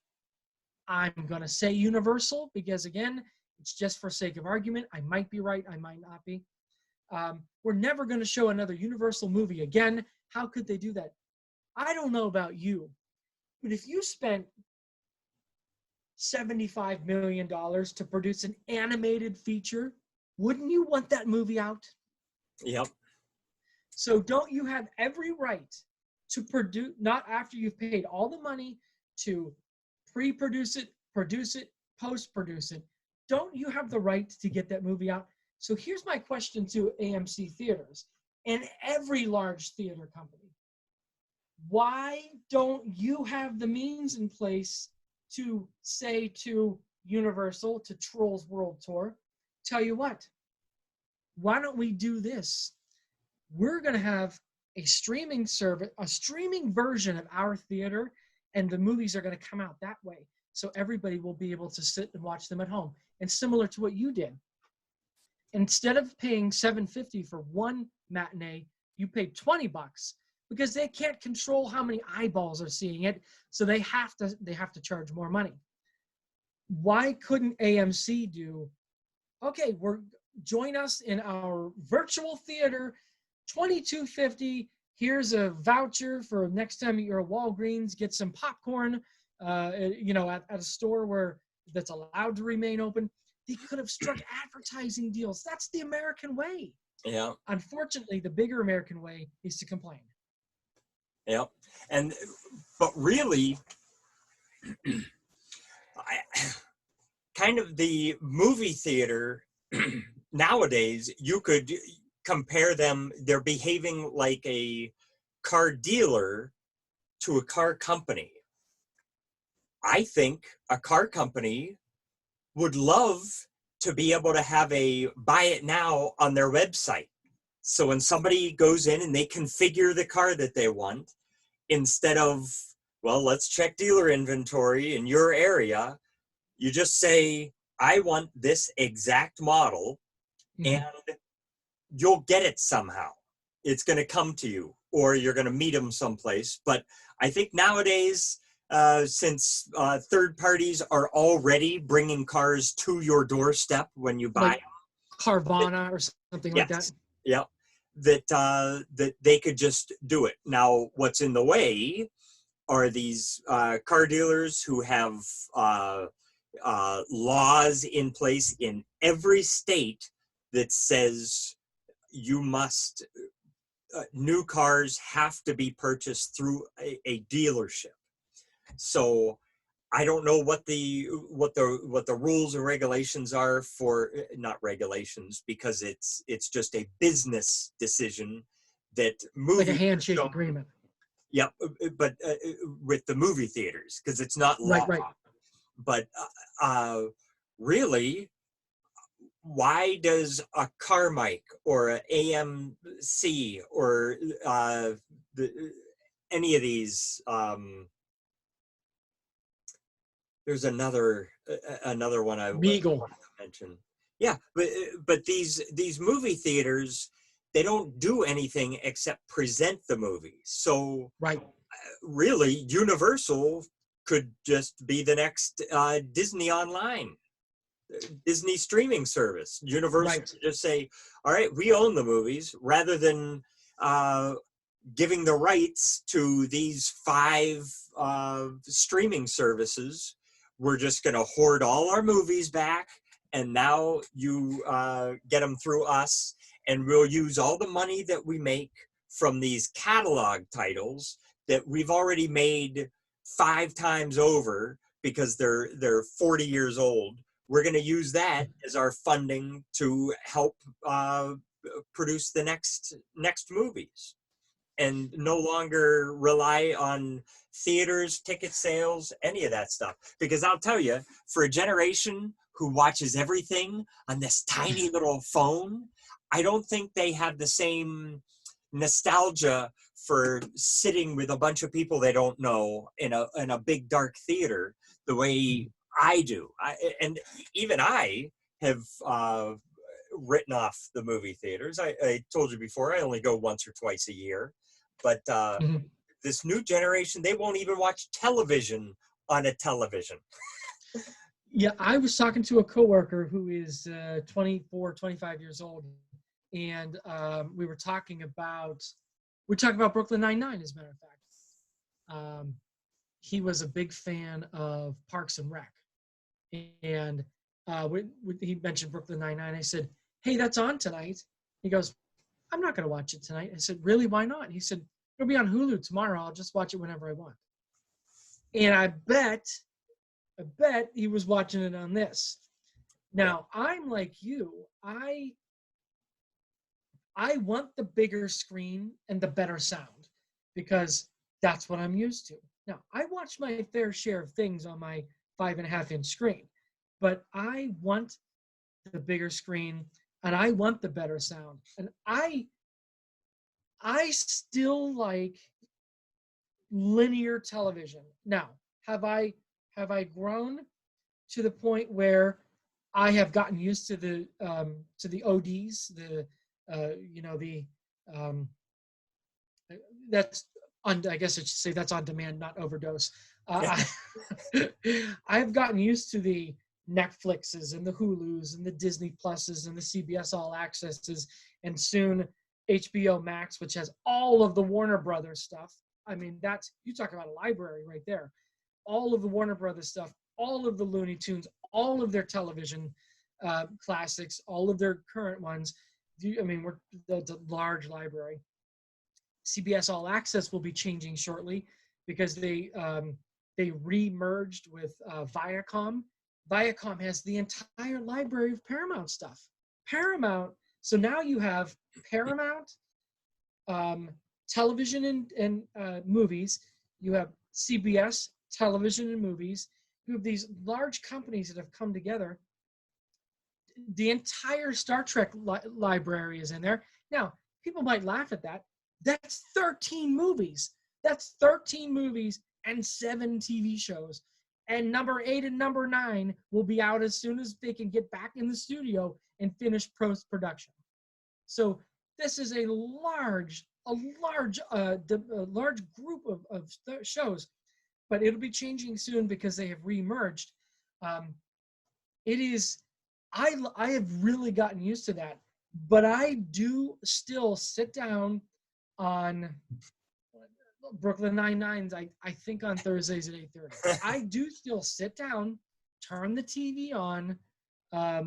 Speaker 1: I'm going to say Universal, because again, It's just for sake of argument. I might be right. I might not be. We're never going to show another Universal movie again. How could they do that? I don't know about you, but if you spent $75 million to produce an animated feature, wouldn't you want that movie out?
Speaker 2: Yep.
Speaker 1: So don't you have every right to produce, not after you've paid all the money to pre-produce it, produce it, post-produce it, don't you have the right to get that movie out? So here's my question to AMC theaters and every large theater company. Why don't you have the means in place to say to Universal, to Trolls World Tour, tell you what, why don't we do this? We're going to have a streaming service, a streaming version of our theater, and the movies are going to come out that way. So everybody will be able to sit and watch them at home. And similar to what you did, instead of paying $7.50 for one matinee, you paid $20 because they can't control how many eyeballs are seeing it. So they have to charge more money. Why couldn't AMC do, okay, join us in our virtual theater, $22.50. Here's a voucher for next time you're at Walgreens, get some popcorn, at a store that's allowed to remain open. They could have struck advertising deals. That's the American way.
Speaker 2: Yeah.
Speaker 1: Unfortunately, the bigger American way is to complain.
Speaker 2: Yep. But really, kind of the movie theater nowadays, you could compare them. They're behaving like a car dealer to a car company. I think a car company would love to be able to have a buy it now on their website. So when somebody goes in and they configure the car that they want, instead of, well, let's check dealer inventory in your area, you just say, I want this exact model, and you'll get it somehow. It's going to come to you, or you're going to meet them someplace. But I think nowadays, since third parties are already bringing cars to your doorstep when you buy
Speaker 1: like Carvana or something like that.
Speaker 2: Yeah, that they could just do it. Now, what's in the way are these car dealers who have laws in place in every state that says you must, new cars have to be purchased through a dealership. So I don't know what the rules and regulations are for, not regulations, because it's just a business decision that
Speaker 1: Like a handshake
Speaker 2: don't,
Speaker 1: agreement.
Speaker 2: yeah, but with the movie theaters, because it's not law.
Speaker 1: Right.
Speaker 2: But really, why does a Carmike or an AMC or any of these? There's another one I
Speaker 1: Regal.
Speaker 2: wanted to mention. Yeah, but these movie theaters, they don't do anything except present the movie. So
Speaker 1: Right.
Speaker 2: really, Universal could just be the next Disney Online, Disney streaming service. Universal could just say, all right, we own the movies, rather than giving the rights to these 5 streaming services. We're just going to hoard all our movies back, and now you get them through us, and we'll use all the money that we make from these catalog titles that we've already made 5 times over because they're 40 years old. We're going to use that as our funding to help produce the next movies, and no longer rely on theaters, ticket sales, any of that stuff. Because I'll tell you, for a generation who watches everything on this tiny little phone, I don't think they have the same nostalgia for sitting with a bunch of people they don't know in a big dark theater the way I do. And even I have written off the movie theaters. I told you before, I only go once or twice a year. But this new generation, they won't even watch television on a television.
Speaker 1: Yeah, I was talking to a coworker who is 24, 25 years old, and we were talking about Brooklyn Nine-Nine, as a matter of fact. He was a big fan of Parks and Rec, and he mentioned Brooklyn Nine-Nine. I said, "Hey, that's on tonight." He goes, "I'm not going to watch it tonight." I said, "Really? Why not?" He said, "It'll be on Hulu tomorrow. I'll just watch it whenever I want." And I bet he was watching it on this. Now, I'm like you. I want the bigger screen and the better sound because that's what I'm used to. Now, I watch my fair share of things on my 5.5-inch screen, but I want the bigger screen and I want the better sound. And I still like linear television. Now, have I grown to the point where I have gotten used to the ODs, that's on, I guess I should say that's on demand, not overdose. I've gotten used to the Netflixes and the Hulus and the Disney Pluses and the CBS All Accesses and soon HBO Max, which has all of the Warner Brothers stuff. I mean, you talk about a library right there. All of the Warner Brothers stuff, all of the Looney Tunes, all of their television classics, all of their current ones. I mean, that's a large library. CBS All Access will be changing shortly because they re-merged with Viacom. Viacom has the entire library of Paramount stuff. So now you have Paramount, television and movies. You have CBS, television and movies. You have these large companies that have come together. The entire Star Trek library is in there. Now, people might laugh at that. That's 13 movies. That's 13 movies and 7 TV shows. And number 8 and number 9 will be out as soon as they can get back in the studio and finish post-production. So this is a large group of shows, but it'll be changing soon because they have re-merged. I have really gotten used to that, but I do still sit down on Brooklyn Nine-Nine's, I think on Thursdays at 8:30. I do still sit down, turn the TV on, I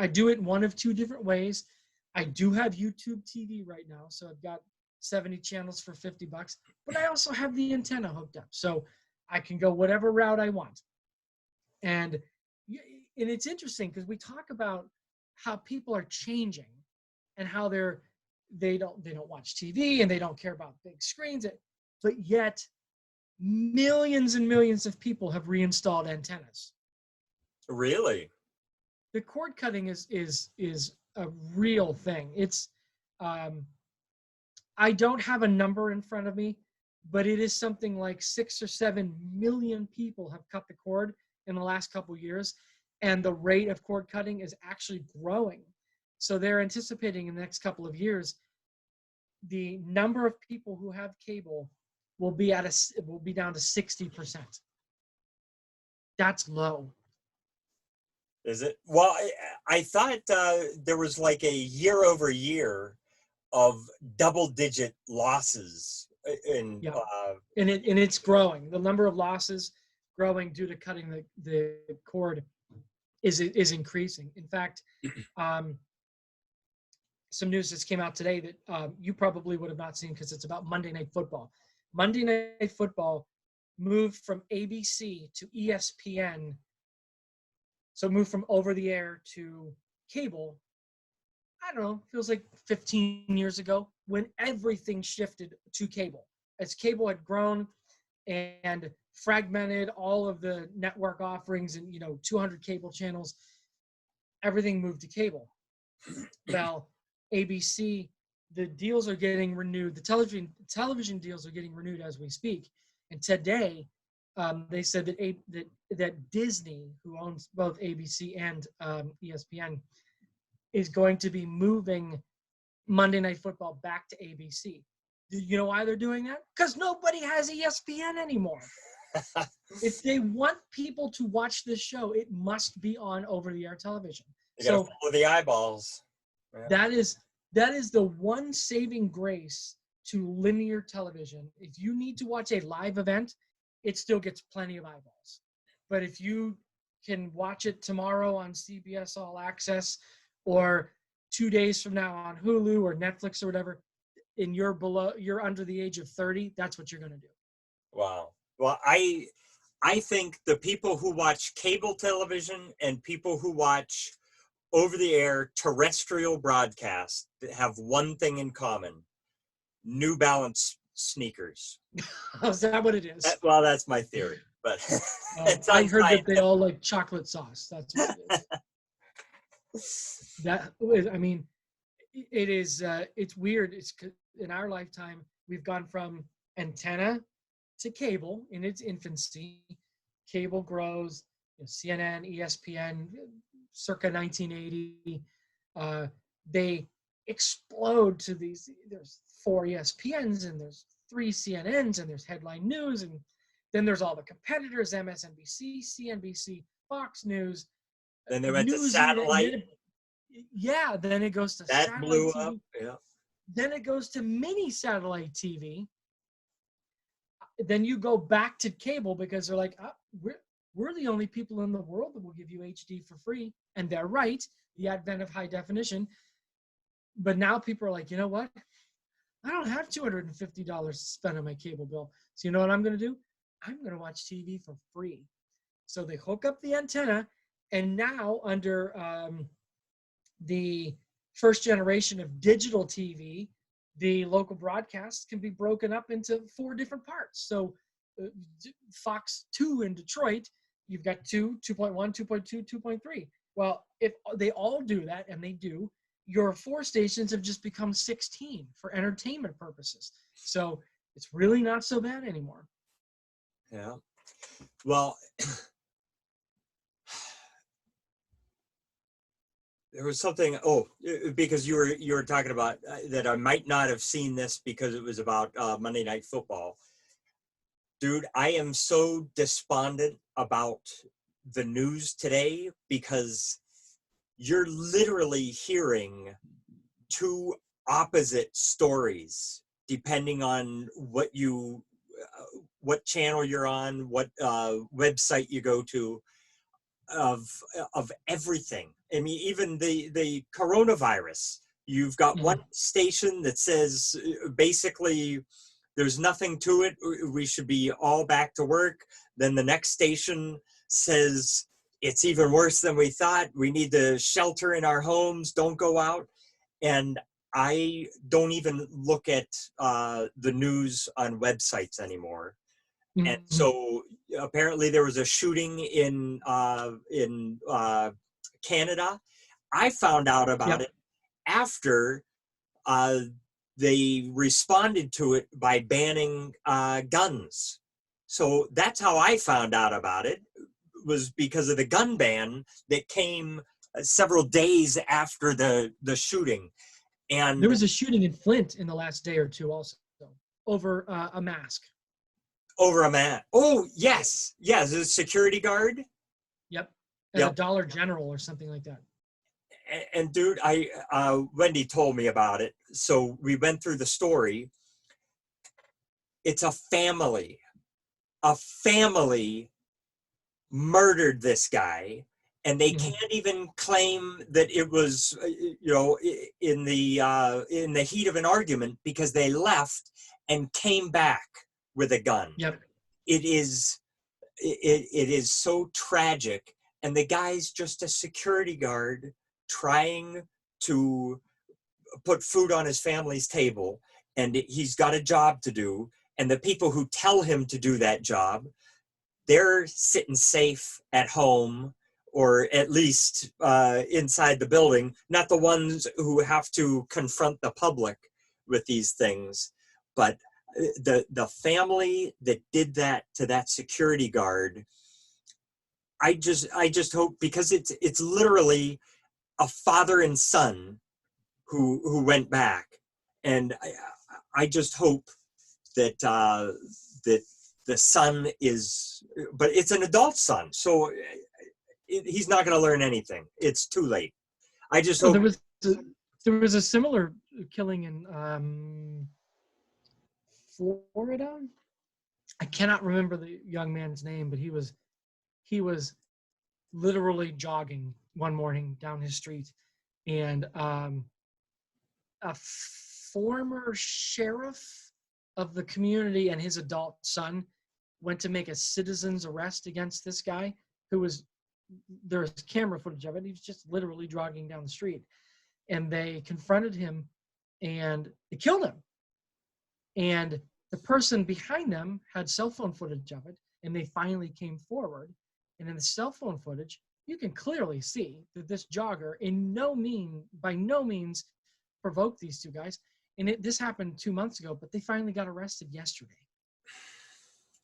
Speaker 1: do it one of 2 different ways. I do have YouTube TV right now, so I've got 70 channels for $50, but I also have the antenna hooked up, so I can go whatever route I want. And it's interesting because we talk about how people are changing and how they don't watch TV and they don't care about big screens, but yet millions and millions of people have reinstalled antennas.
Speaker 2: Really?
Speaker 1: The cord cutting is a real thing. It's I don't have a number in front of me, but it is something like 6 or 7 million people have cut the cord in the last couple of years, and the rate of cord cutting is actually growing. So they're anticipating in the next couple of years, the number of people who have cable will be down to 60%. That's low.
Speaker 2: Is it? Well, I thought there was like a year over year of double-digit losses in.
Speaker 1: Yeah. And it's growing. The number of losses growing due to cutting the cord is increasing. In fact, some news just came out today that you probably would have not seen because it's about Monday Night Football. Monday Night Football moved from ABC to ESPN. So it moved from over the air to cable. I don't know, feels like 15 years ago when everything shifted to cable. As cable had grown and fragmented all of the network offerings and 200 cable channels, everything moved to cable. Well, ABC, the deals are getting renewed. The television deals are getting renewed as we speak. And today, they said that Disney, who owns both ABC and ESPN, is going to be moving Monday Night Football back to ABC. You know why they're doing that? Because nobody has ESPN anymore. If they want people to watch this show, it must be on over-the-air television.
Speaker 2: You gotta
Speaker 1: So
Speaker 2: follow the eyeballs. Yeah.
Speaker 1: that is the one saving grace to linear television. If you need to watch a live event, it still gets plenty of eyeballs. But if you can watch it tomorrow on CBS All Access or 2 days from now on Hulu or Netflix or whatever, and you're under the age of 30, that's what you're going to do.
Speaker 2: Wow. Well, I think the people who watch cable television and people who watch over-the-air terrestrial broadcast have one thing in common: New Balance sneakers.
Speaker 1: Is that what it is?
Speaker 2: Well, that's my theory, but it's
Speaker 1: I heard that they
Speaker 2: unscientific.
Speaker 1: all like chocolate sauce. That's what it is. I mean, it is. It's weird. It's in our lifetime we've gone from antenna to cable in its infancy. Cable grows. CNN, ESPN, circa 1980. They explode to these. There's 4 ESPNs and there's 3 CNNs and there's headline news, and then there's all the competitors: MSNBC, CNBC, Fox News.
Speaker 2: Then they went to
Speaker 1: Newsy,
Speaker 2: satellite.
Speaker 1: then it goes to
Speaker 2: That
Speaker 1: satellite
Speaker 2: blew
Speaker 1: TV.
Speaker 2: up. Yeah.
Speaker 1: Then it goes to mini satellite TV. Then you go back to cable because they're like, we're the only people in the world that will give you HD for free. And they're right, the advent of high definition. But now people are like, you know what? I don't have $250 to spend on my cable bill. So you know what I'm going to do? I'm going to watch TV for free. So they hook up the antenna, and now under the first generation of digital TV, the local broadcasts can be broken up into 4 different parts. So Fox 2 in Detroit, you've got 2.1, 2.2, 2.3. Well, if they all do that, and they do, your 4 stations have just become 16 for entertainment purposes. So it's really not so bad anymore.
Speaker 2: Yeah. Well, there was something. Oh, because you were talking about that I might not have seen this because it was about Monday Night Football. Dude, I am so despondent about the news today because you're literally hearing 2 opposite stories depending on what channel you're on, what website you go to, of everything. I mean, even the coronavirus. You've got one station that says basically there's nothing to it. We should be all back to work. Then the next station says it's even worse than we thought. We need to shelter in our homes. Don't go out. And I don't even look at the news on websites anymore. And so apparently there was a shooting in Canada. I found out about it after they responded to it by banning guns. So that's how I found out about it, was because of the gun ban that came several days after the shooting. And
Speaker 1: there was a shooting in Flint in the last day or 2 also over a mask.
Speaker 2: Over a man. Oh, yes. Yes, the security guard.
Speaker 1: Yep. At a Dollar General or something like that.
Speaker 2: And dude, Wendy told me about it. So we went through the story. It's a family. A family murdered this guy, and they can't even claim that it was, in the heat of an argument, because they left and came back with a gun.
Speaker 1: Yep.
Speaker 2: It is so tragic. And the guy's just a security guard trying to put food on his family's table, and he's got a job to do. And the people who tell him to do that job, they're sitting safe at home, or at least inside the building, not the ones who have to confront the public with these things. But the family that did that to that security guard, I just hope, because it's literally a father and son who went back, and I just hope that the son is, but it's an adult son, so he's not going to learn anything. It's too late. I just
Speaker 1: So
Speaker 2: hope.
Speaker 1: there was a similar killing in Florida. I cannot remember the young man's name, but he was literally jogging one morning down his street, and a former sheriff of the community and his adult son went to make a citizen's arrest against this guy who was, there's camera footage of it. He was just literally jogging down the street, and they confronted him and they killed him. And the person behind them had cell phone footage of it, and they finally came forward. And in the cell phone footage, you can clearly see that this jogger by no means provoked these two guys. And this happened 2 months ago, but they finally got arrested yesterday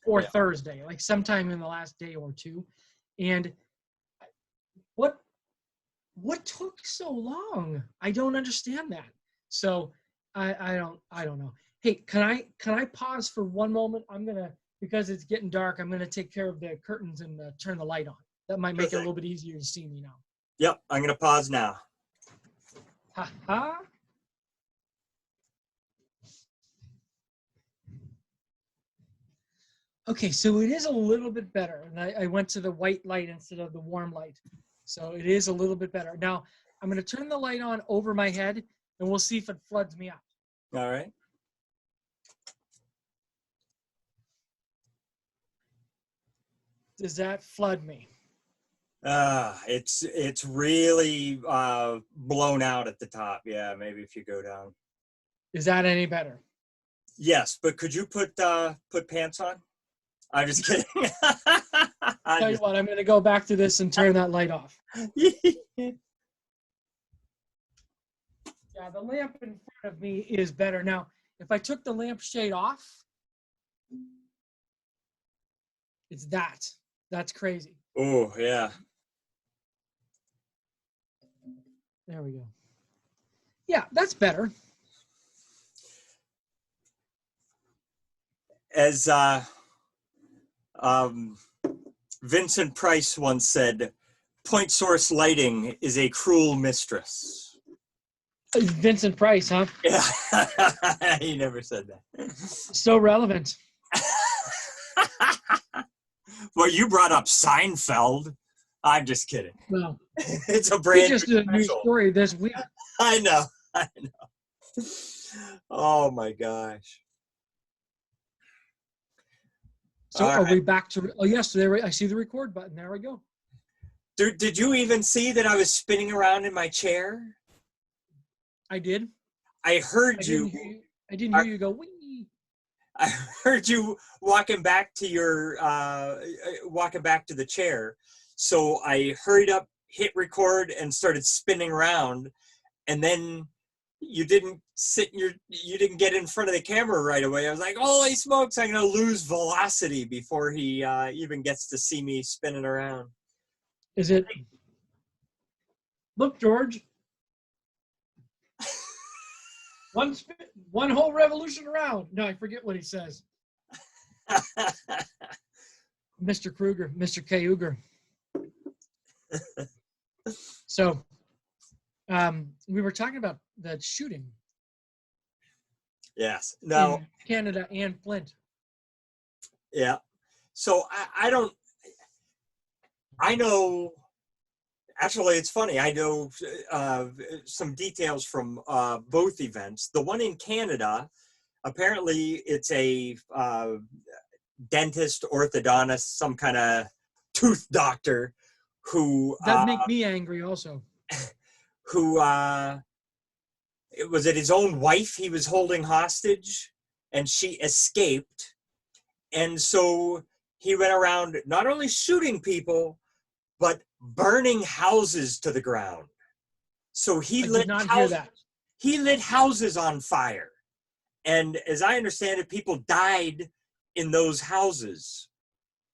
Speaker 1: or Thursday, like sometime in the last day or two. And what took so long? I don't understand that. So I don't know. Hey, can I pause for one moment? Because it's getting dark, I'm gonna take care of the curtains and turn the light on. That might make it a little bit easier to see me now.
Speaker 2: Yep, I'm going to pause now.
Speaker 1: Ha ha. Okay, so it is a little bit better. And I went to the white light instead of the warm light. So it is a little bit better. Now, I'm going to turn the light on over my head, and we'll see if it floods me out.
Speaker 2: All right.
Speaker 1: Does that flood me?
Speaker 2: It's really blown out at the top. Yeah, maybe if you go down.
Speaker 1: Is that any better?
Speaker 2: Yes, but could you put pants on? I'm just kidding.
Speaker 1: Tell you what, I'm going to go back to this and turn that light off. Yeah, the lamp in front of me is better. Now, if I took the lamp shade off, it's that. That's crazy.
Speaker 2: Oh, yeah.
Speaker 1: There we go. Yeah, that's better.
Speaker 2: As Vincent Price once said, point source lighting is a cruel mistress.
Speaker 1: Vincent Price, huh?
Speaker 2: Yeah, he never said that.
Speaker 1: So relevant.
Speaker 2: Well, you brought up Seinfeld. I'm just kidding.
Speaker 1: Well,
Speaker 2: It's a
Speaker 1: we
Speaker 2: brand
Speaker 1: just
Speaker 2: new
Speaker 1: did a new
Speaker 2: special.
Speaker 1: story this week.
Speaker 2: I know. Oh my gosh.
Speaker 1: So
Speaker 2: All
Speaker 1: are
Speaker 2: right.
Speaker 1: we back to? Oh yes, there. I see the record button. There we go.
Speaker 2: Did you even see that I was spinning around in my chair?
Speaker 1: I did.
Speaker 2: I heard
Speaker 1: I
Speaker 2: you.
Speaker 1: didn't hear you go. Wee.
Speaker 2: I heard you walking back to the chair. So I hurried up, hit record, and started spinning around. And then you didn't you didn't get in front of the camera right away. I was like, holy smokes, I'm gonna lose velocity before he even gets to see me spinning around.
Speaker 1: Is it? Look, George. One whole revolution around. No, I forget what he says. Mr. Kruger, Mr. K. Uger. So, we were talking about that shooting
Speaker 2: Yes. Now,
Speaker 1: in Canada and Flint.
Speaker 2: yeah. So I know, actually, it's funny. I know some details from both events. The one in Canada, apparently it's a dentist, orthodontist, some kind of tooth doctor who
Speaker 1: That make me angry also.
Speaker 2: who it was it his own wife he was holding hostage, and she escaped, and so he went around not only shooting people but burning houses to the ground. So he
Speaker 1: I did not hear that.
Speaker 2: He lit houses on fire, and as I understand it, people died in those houses.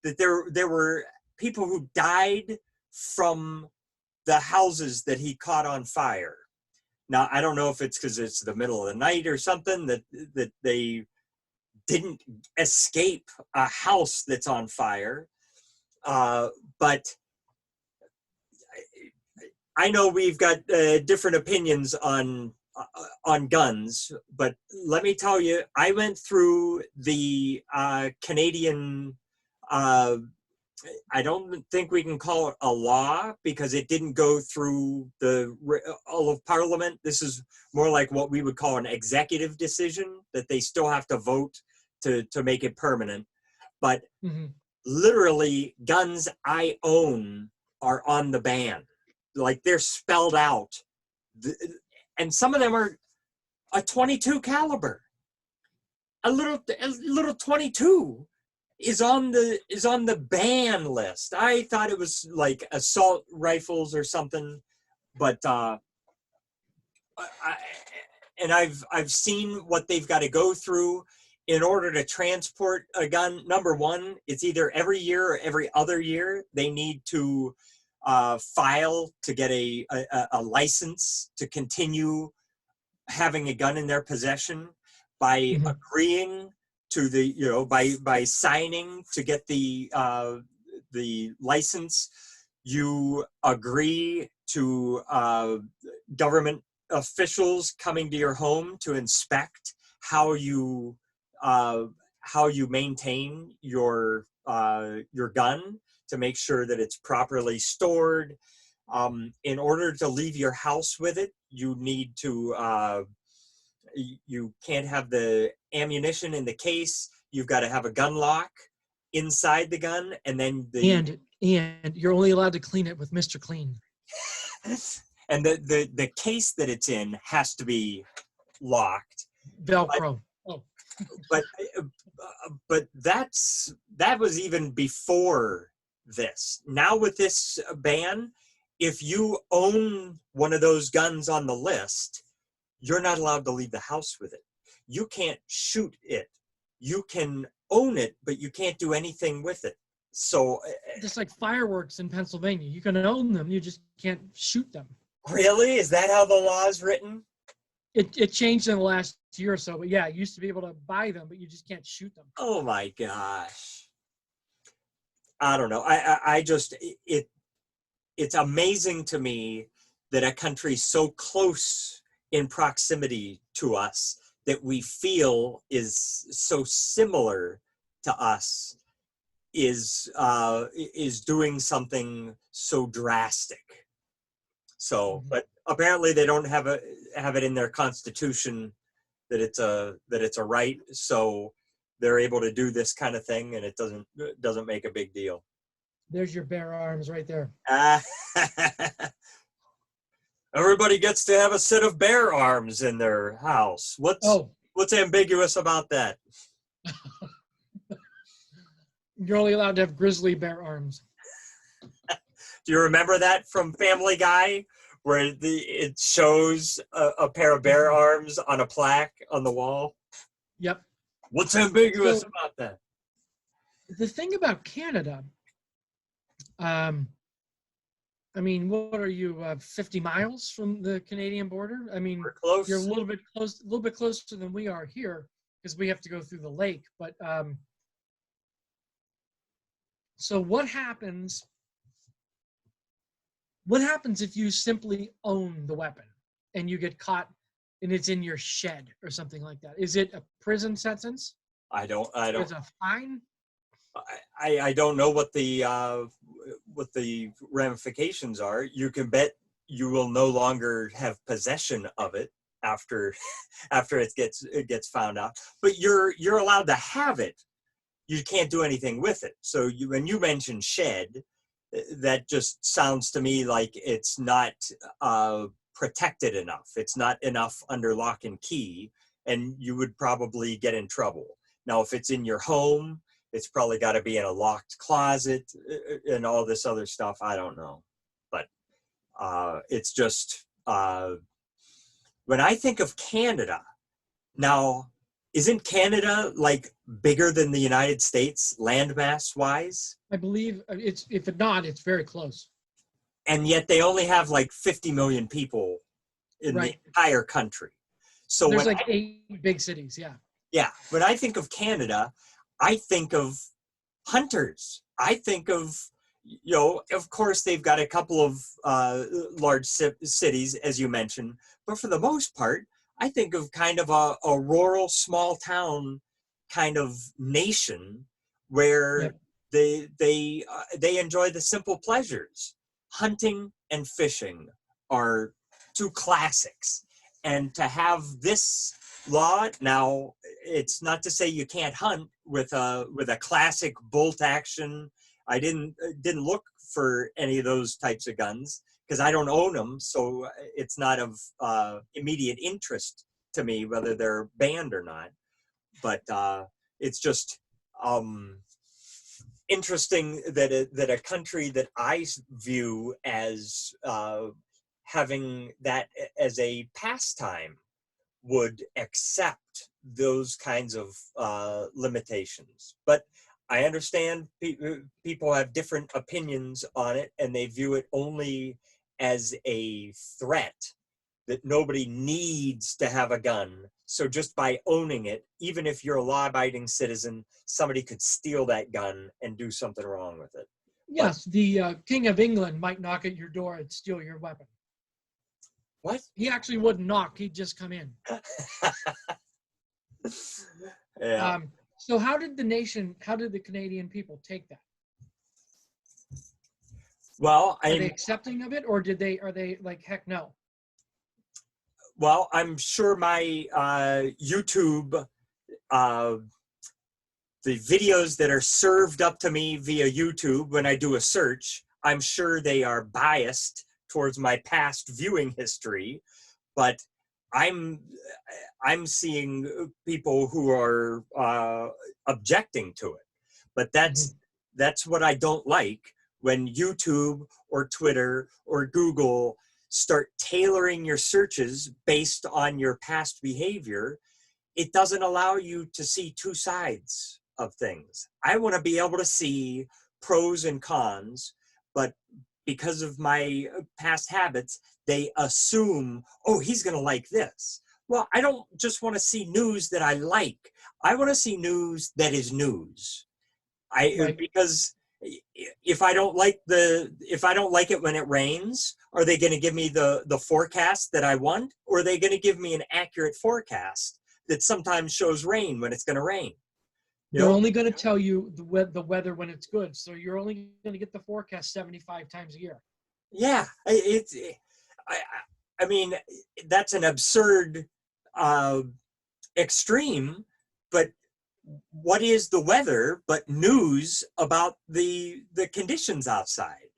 Speaker 2: That there were people who died from the houses that he caught on fire. Now, I don't know if it's because it's the middle of the night or something that they didn't escape a house that's on fire. But I know we've got different opinions on guns, but let me tell you, I went through the Canadian. I don't think we can call it a law because it didn't go through all of Parliament. This is more like what we would call an executive decision that they still have to vote to make it permanent. But literally, guns I own are on the ban. Like they're spelled out. And some of them are a 22 caliber. A little 22 is on the ban list. I thought it was like assault rifles or something, but I've seen what they've got to go through in order to transport a gun. Number one, it's either every year or every other year they need to file to get a license to continue having a gun in their possession. By agreeing to by signing to get the license, you agree to government officials coming to your home to inspect how you maintain your gun, to make sure that it's properly stored. In order to leave your house with it, you need to you can't have the ammunition in the case. You've got to have a gun lock inside the gun, and then
Speaker 1: and you're only allowed to clean it with Mr. Clean.
Speaker 2: And the case that it's in has to be locked.
Speaker 1: Velcro.
Speaker 2: But that was even before this. Now with this ban, if you own one of those guns on the list, you're not allowed to leave the house with it. You can't shoot it. You can own it, but you can't do anything with it. So
Speaker 1: just like fireworks in Pennsylvania, you can own them, you just can't shoot them.
Speaker 2: Really? Is that how the law is written?
Speaker 1: It changed in the last year or so, but yeah, you used to be able to buy them, but you just can't shoot them.
Speaker 2: Oh my gosh. I don't know. I just, it's amazing to me that a country so close in proximity to us that we feel is so similar to us is doing something so drastic. So, but apparently they don't have it in their constitution that it's a right. So they're able to do this kind of thing, and it doesn't make a big deal.
Speaker 1: There's your bare arms right there.
Speaker 2: Everybody gets to have a set of bear arms in their house. What's ambiguous about that?
Speaker 1: You're only allowed to have grizzly bear arms.
Speaker 2: Do you remember that from Family Guy, where it shows a pair of bear arms on a plaque on the wall?
Speaker 1: Yep.
Speaker 2: What's ambiguous about that?
Speaker 1: The thing about Canada, I mean, what are you, 50 miles from the Canadian border? I mean,
Speaker 2: We're close.
Speaker 1: You're a little bit closer than we are here because we have to go through the lake. But so what happens if you simply own the weapon and you get caught and it's in your shed or something like that? Is it a prison sentence?
Speaker 2: I don't.
Speaker 1: Is it a fine?
Speaker 2: I don't know what the ramifications are. You can bet you will no longer have possession of it after it gets found out. But you're allowed to have it. You can't do anything with it. So when you mention shed, that just sounds to me like it's not protected enough. It's not enough under lock and key, and you would probably get in trouble. Now, if it's in your home, it's probably got to be in a locked closet and all this other stuff. I don't know. But it's just, when I think of Canada, now, isn't Canada like bigger than the United States landmass wise?
Speaker 1: I believe if not, it's very close.
Speaker 2: And yet they only have like 50 million people in the entire country. So
Speaker 1: there's like 8 big cities, yeah.
Speaker 2: Yeah, when I think of Canada, I think of hunters. I think of, of course, they've got a couple of large cities, as you mentioned, but for the most part, I think of kind of a rural, small town kind of nation where
Speaker 1: Yep.
Speaker 2: they enjoy the simple pleasures. Hunting and fishing are two classics, and to have this law now, it's not to say you can't hunt with a classic bolt action. I didn't look for any of those types of guns because I don't own them, so it's not of immediate interest to me whether they're banned or not. But it's just interesting that a country that I view as having that as a pastime would accept those kinds of limitations. But I understand people have different opinions on it, and they view it only as a threat, that nobody needs to have a gun. So just by owning it, even if you're a law-abiding citizen, somebody could steal that gun and do something wrong with it.
Speaker 1: Yes, the King of England might knock at your door and steal your weapon.
Speaker 2: What?
Speaker 1: He actually wouldn't knock, he'd just come in.
Speaker 2: Yeah.
Speaker 1: So how did the Canadian people take that?
Speaker 2: Well,
Speaker 1: Are they accepting of it, or are they like, heck no?
Speaker 2: Well, I'm sure my YouTube, the videos that are served up to me via YouTube when I do a search, I'm sure they are biased towards my past viewing history, but I'm seeing people who are objecting to it. But that's what I don't like, when YouTube or Twitter or Google start tailoring your searches based on your past behavior. It doesn't allow you to see two sides of things. I want to be able to see pros and cons, but because of my past habits, they assume, oh, he's going to like this. Well, I don't just want to see news that I like. I want to see news that is news.
Speaker 1: Right.
Speaker 2: Because if I don't like it when it rains, are they going to give me the forecast that I want, or are they going to give me an accurate forecast that sometimes shows rain when it's going to rain?
Speaker 1: They're only going to tell you the weather when it's good, so you're only going to get the forecast 75 times a year.
Speaker 2: Yeah, I mean, that's an absurd extreme, but what is the weather but news about the conditions outside,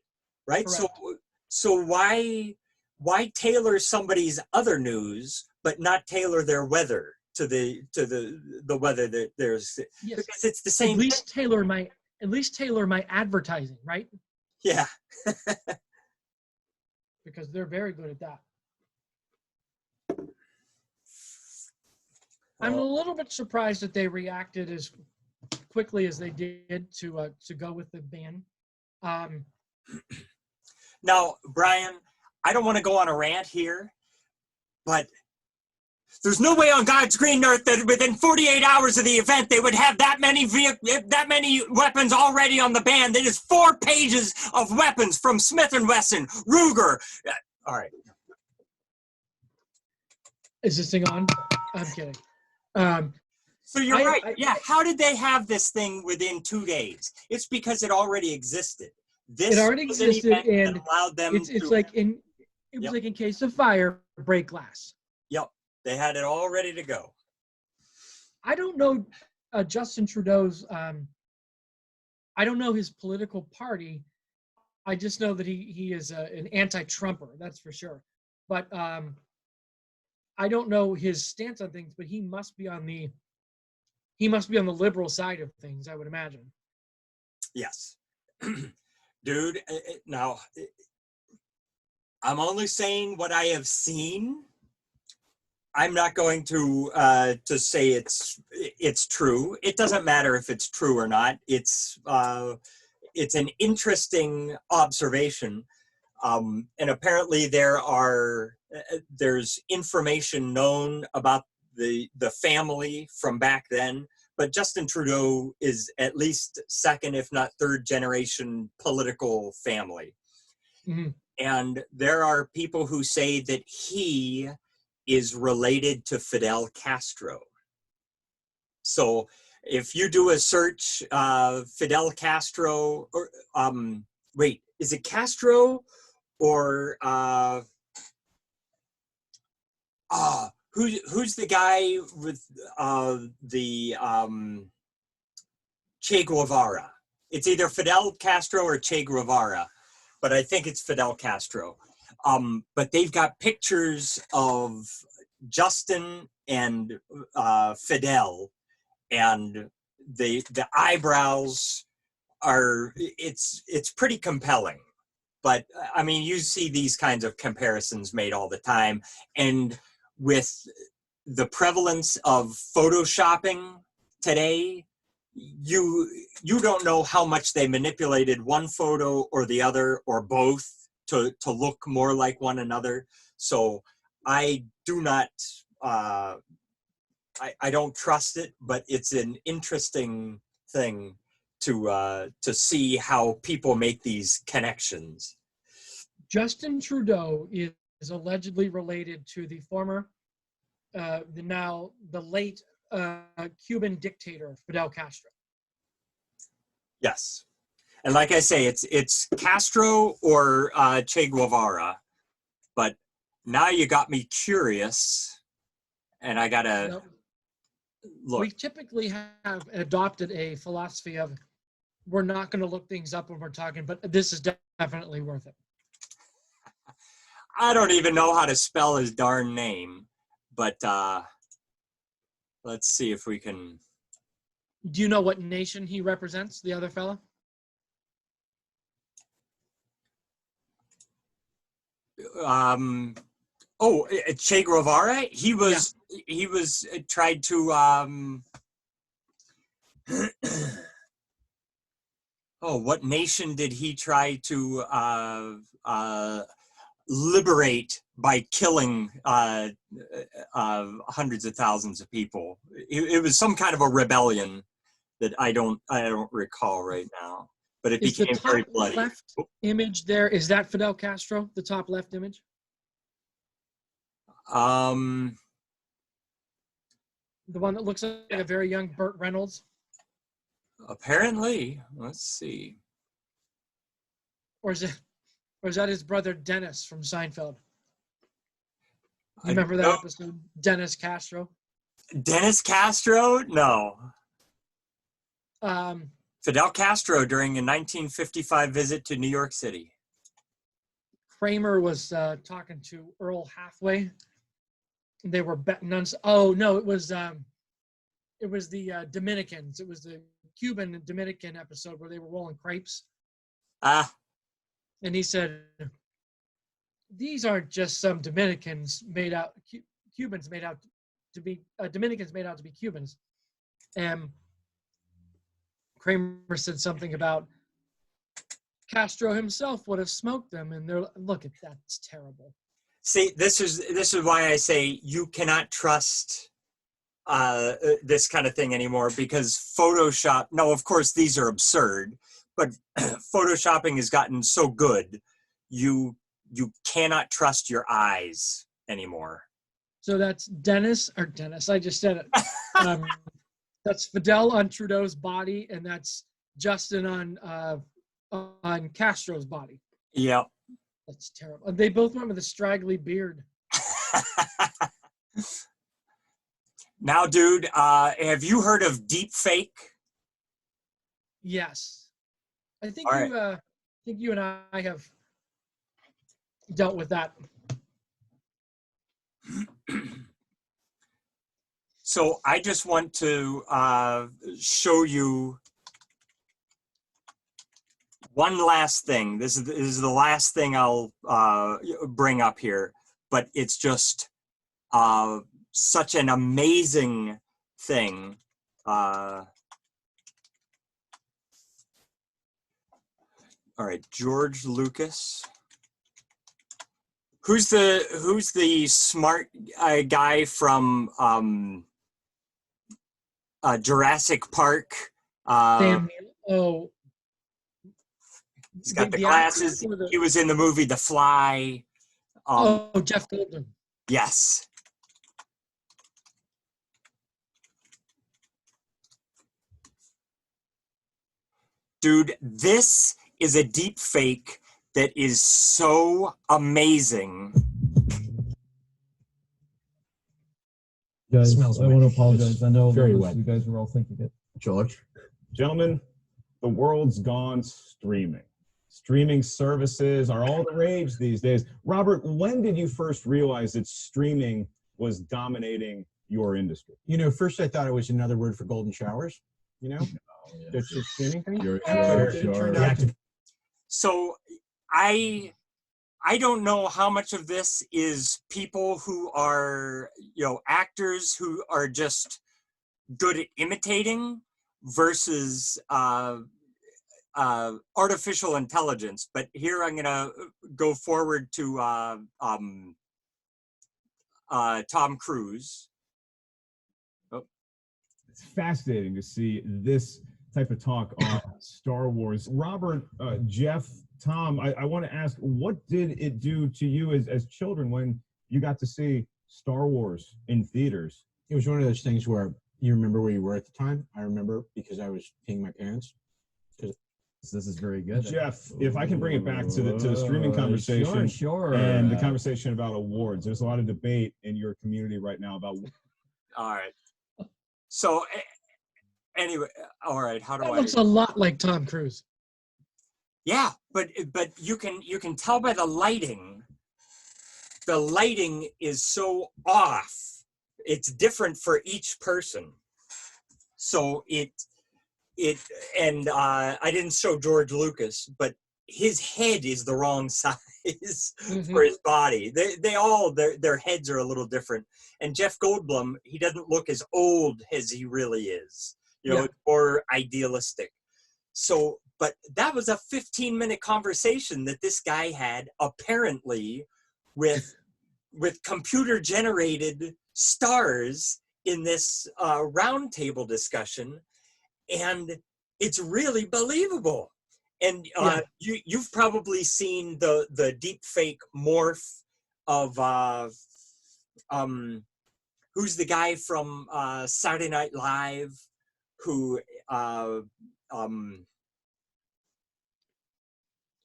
Speaker 2: right?
Speaker 1: Correct.
Speaker 2: So why tailor somebody's other news but not tailor their weather to the weather that there's?
Speaker 1: Yes.
Speaker 2: Because it's the same.
Speaker 1: At least tailor my advertising, right?
Speaker 2: Yeah.
Speaker 1: Because they're very good at that. I'm a little bit surprised that they reacted as quickly as they did to go with the ban.
Speaker 2: Now, Brian, I don't want to go on a rant here, but there's no way on God's green earth that within 48 hours of the event they would have that many weapons already on the ban. There is 4 pages of weapons from Smith & Wesson, Ruger. All right.
Speaker 1: Is this thing on? I'm kidding.
Speaker 2: So you're right. Yeah. How did they have this thing within 2 days? It's because it already existed.
Speaker 1: It already existed, and
Speaker 2: allowed them
Speaker 1: it's like it was like in case of fire, break glass.
Speaker 2: Yep. They had it all ready to go.
Speaker 1: I don't know Justin Trudeau's. I don't know his political party. I just know that he is an anti-Trumper. That's for sure. But I don't know his stance on things. But he must be on the liberal side of things, I would imagine.
Speaker 2: Yes. Dude, now I'm only saying what I have seen. I'm not going to say it's true. It doesn't matter if it's true or not. It's an interesting observation, and apparently there's information known about the family from back then. But Justin Trudeau is at least second, if not third generation political family.
Speaker 1: Mhm.
Speaker 2: And there are people who say that he is related to Fidel Castro. So if you do a search, Fidel Castro, or wait, is it Castro or who's the guy with the Che Guevara? It's either Fidel Castro or Che Guevara, but I think it's Fidel Castro. But they've got pictures of Justin and Fidel, and the eyebrows are, it's pretty compelling. But I mean, you see these kinds of comparisons made all the time, and with the prevalence of photoshopping today, you don't know how much they manipulated one photo or the other or both to look more like one another. So I do not I don't trust it, but it's an interesting thing to see how people make these connections.
Speaker 1: Justin Trudeau is allegedly related to the former, the late Cuban dictator Fidel Castro.
Speaker 2: Yes, and like I say, it's Castro or Che Guevara, but now you got me curious, and I gotta
Speaker 1: Now,
Speaker 2: look.
Speaker 1: we typically have adopted a philosophy of we're not going to look things up when we're talking, but this is definitely worth it.
Speaker 2: I don't even know how to spell his darn name, but let's see if we can.
Speaker 1: Do you know what nation he represents, the other fella?
Speaker 2: Che Guevara. He was tried to what nation did he try to liberate by killing hundreds of thousands of people? It was some kind of a rebellion that I don't recall right now, but it
Speaker 1: Is the
Speaker 2: became
Speaker 1: top
Speaker 2: very bloody.
Speaker 1: left image there, is that Fidel Castro, the top left image?
Speaker 2: Um,
Speaker 1: The one that looks like a very young Burt Reynolds?
Speaker 2: apparently, let's see.
Speaker 1: Or is that his brother Dennis from Seinfeld?
Speaker 2: I
Speaker 1: You remember that
Speaker 2: don't-
Speaker 1: episode, Dennis Castro?
Speaker 2: Dennis Castro? No.
Speaker 1: Um,
Speaker 2: Fidel Castro during a 1955 visit to New York City.
Speaker 1: Kramer was talking to Earl Hathaway. They were betting on. Oh no, it was the Dominicans. It was the Cuban and Dominican episode where they were rolling crepes,
Speaker 2: Ah,
Speaker 1: and he said, "These aren't just some Dominicans made out, Cubans made out to be Dominicans made out to be Cubans." And Kramer said something about Castro himself would have smoked them, and they're look at that, it's terrible.
Speaker 2: see, this is why I say you cannot trust this kind of thing anymore, because Photoshop. No, of course these are absurd, but Photoshopping has gotten so good, you cannot trust your eyes anymore.
Speaker 1: So that's Dennis. I just said it. That's Fidel on Trudeau's body, and that's Justin on Castro's body.
Speaker 2: Yeah.
Speaker 1: That's terrible. They both went with a straggly beard.
Speaker 2: Now, dude, have you heard of deep fake?
Speaker 1: Yes, I think
Speaker 2: All
Speaker 1: I think you and I have dealt with that.
Speaker 2: So I just want to show you one last thing. This is the last thing I'll bring up here, but it's just such an amazing thing. All right, George Lucas, Who's the smart guy from Jurassic Park?
Speaker 1: Sam Neill. Oh,
Speaker 2: He's got the
Speaker 1: the actor
Speaker 2: glasses.
Speaker 1: or the-
Speaker 2: He was in the movie The Fly.
Speaker 1: Jeff Goldblum.
Speaker 2: Yes. Dude, this is a deep fake that is so amazing.
Speaker 7: Guys,
Speaker 3: Smells
Speaker 7: I want
Speaker 3: wet.
Speaker 7: to apologize. I know
Speaker 3: Very
Speaker 7: this,
Speaker 3: wet.
Speaker 7: you guys were all thinking it.
Speaker 3: George?
Speaker 8: Gentlemen, the world's gone streaming. Streaming services are all the rage these days. Robert, when did you first realize that streaming was dominating your industry?
Speaker 3: You know, first I thought it was another word for golden showers. You know,
Speaker 8: That's the streaming thing?
Speaker 4: You're
Speaker 3: it turned out to
Speaker 2: So I don't know how much of this is people who are, actors who are just good at imitating versus artificial intelligence. But here I'm gonna go forward to Tom Cruise.
Speaker 8: It's fascinating to see this type of talk on Star Wars. Robert, Jeff, Tom, I want to ask, what did it do to you as children when you got to see Star Wars in theaters?
Speaker 3: It was one of those things where you remember where you were at the time. I remember because I was paying my parents.
Speaker 7: This is very good.
Speaker 8: Jeff, if I can bring it back to the streaming conversation
Speaker 7: Sure.
Speaker 8: and the conversation about awards. There's a lot of debate in your community right now about
Speaker 2: All right. So anyway, all right. How do
Speaker 1: That
Speaker 2: I?
Speaker 1: looks a lot like Tom Cruise.
Speaker 2: Yeah, but you can tell by the lighting. The lighting is so off. It's different for each person. So I didn't show George Lucas, but his head is the wrong size for his body. They all their heads are a little different. And Jeff Goldblum, he doesn't look as old as he really is. It's more idealistic. So, but that was a 15-minute conversation that this guy had apparently with computer-generated stars in this roundtable discussion, and it's really believable. And you've probably seen the deep fake morph of who's the guy from Saturday Night Live who